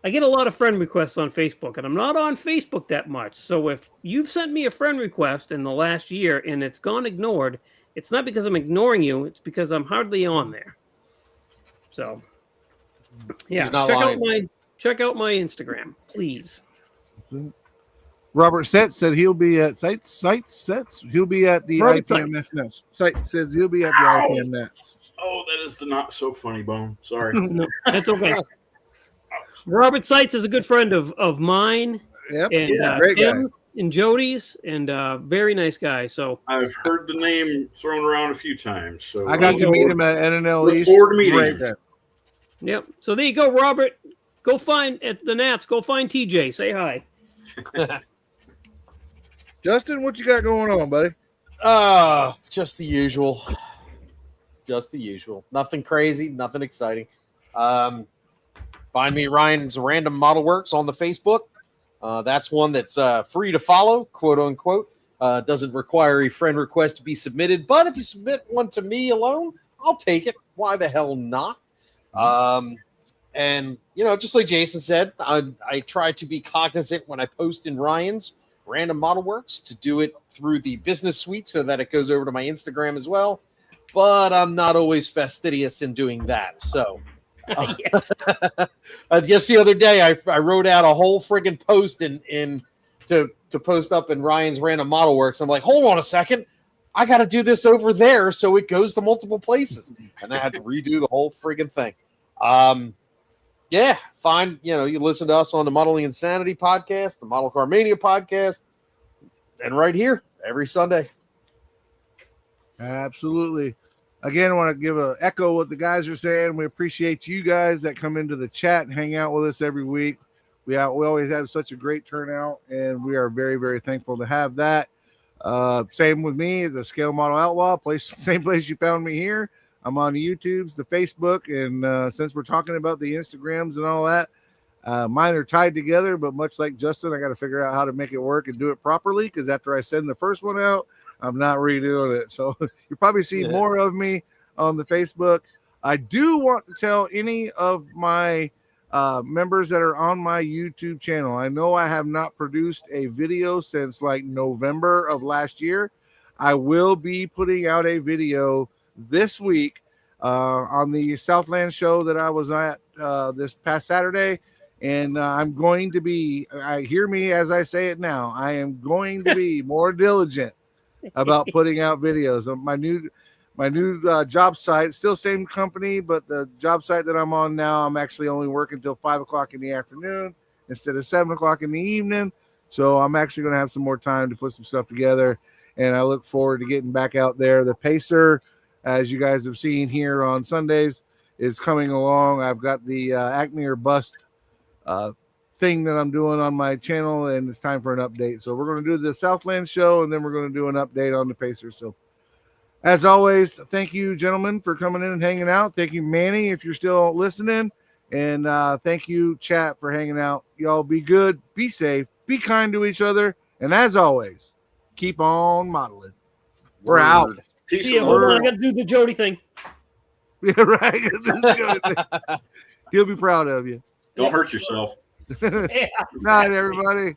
I get a lot of friend requests on Facebook, and I'm not on Facebook that much. So if you've sent me a friend request in the last year and it's gone ignored, it's not because I'm ignoring you. It's because I'm hardly on there. So, yeah, check out my Instagram, please. Robert Setz said he'll be at Sets. He'll be at the IPMS Nets. Site says he'll be at the IPM Nets. Oh, that is the not so funny bone. Sorry. No, that's okay. Robert Seitz is a good friend of mine. Yep. And great Tim guy. and Jody's, and very nice guy. So I've heard the name thrown around a few times. So I got to meet him at NNL look East. forward to meeting him. Yep. So there you go, Robert. Go find at the Nats. Go find TJ. Say hi. Justin, what you got going on, buddy? Just the usual. Just the usual. Nothing crazy, nothing exciting. Find me Ryan's Random Model Works on the Facebook. That's one that's free to follow, quote unquote. Doesn't require a friend request to be submitted, but if you submit one to me alone, I'll take it. Why the hell not? And, just like Jason said, I try to be cognizant when I post in Ryan's Random Model Works to do it through the business suite so that it goes over to my Instagram as well. But I'm not always fastidious in doing that. So Yes. just the other day, I wrote out a whole friggin' post to post up in Ryan's Random Model Works. I'm like, hold on a second. I got to do this over there so it goes to multiple places. And I had to redo the whole friggin' thing. Yeah, fine. You know, you listen to us on the Modeling Insanity podcast, the Model Car Mania podcast, and right here every Sunday. Absolutely. Again, I want to give an echo what the guys are saying. We appreciate you guys that come into the chat and hang out with us every week. We always have such a great turnout, and we are very, very thankful to have that. Same with me, the Scale Model Outlaw, same place you found me here. I'm on the YouTubes, the Facebook, and since we're talking about the Instagrams and all that, mine are tied together, but much like Justin, I got to figure out how to make it work and do it properly, because after I send the first one out, I'm not redoing it. So you'll probably see more of me on the Facebook. I do want to tell any of my members that are on my YouTube channel, I know I have not produced a video since like November of last year. I will be putting out a video this week on the Southland show that I was at this past Saturday. And I'm going to be, hear me as I say it now, I am going to be more diligent about putting out videos. My new job site, still same company, but the job site that I'm on now, I'm actually only working till 5 o'clock in the afternoon instead of 7 o'clock in the evening. So I'm actually going to have some more time to put some stuff together, and I look forward to getting back out there. The Pacer, as you guys have seen here on Sundays, is coming along. I've got the Acme or Bust thing that I'm doing on my channel, and it's time for an update. So we're going to do the Southland show, and then we're going to do an update on the Pacer. So as always, thank you, gentlemen, for coming in and hanging out. Thank you, Manny, if you're still listening. And thank you, chat, for hanging out. Y'all be good, be safe, be kind to each other. And as always, keep on modeling. We're out. Peace Yeah, and hold love. on. I got to do the Jody thing. Yeah, right. He'll be proud of you. Don't hurt yourself. Yeah. Night, everybody.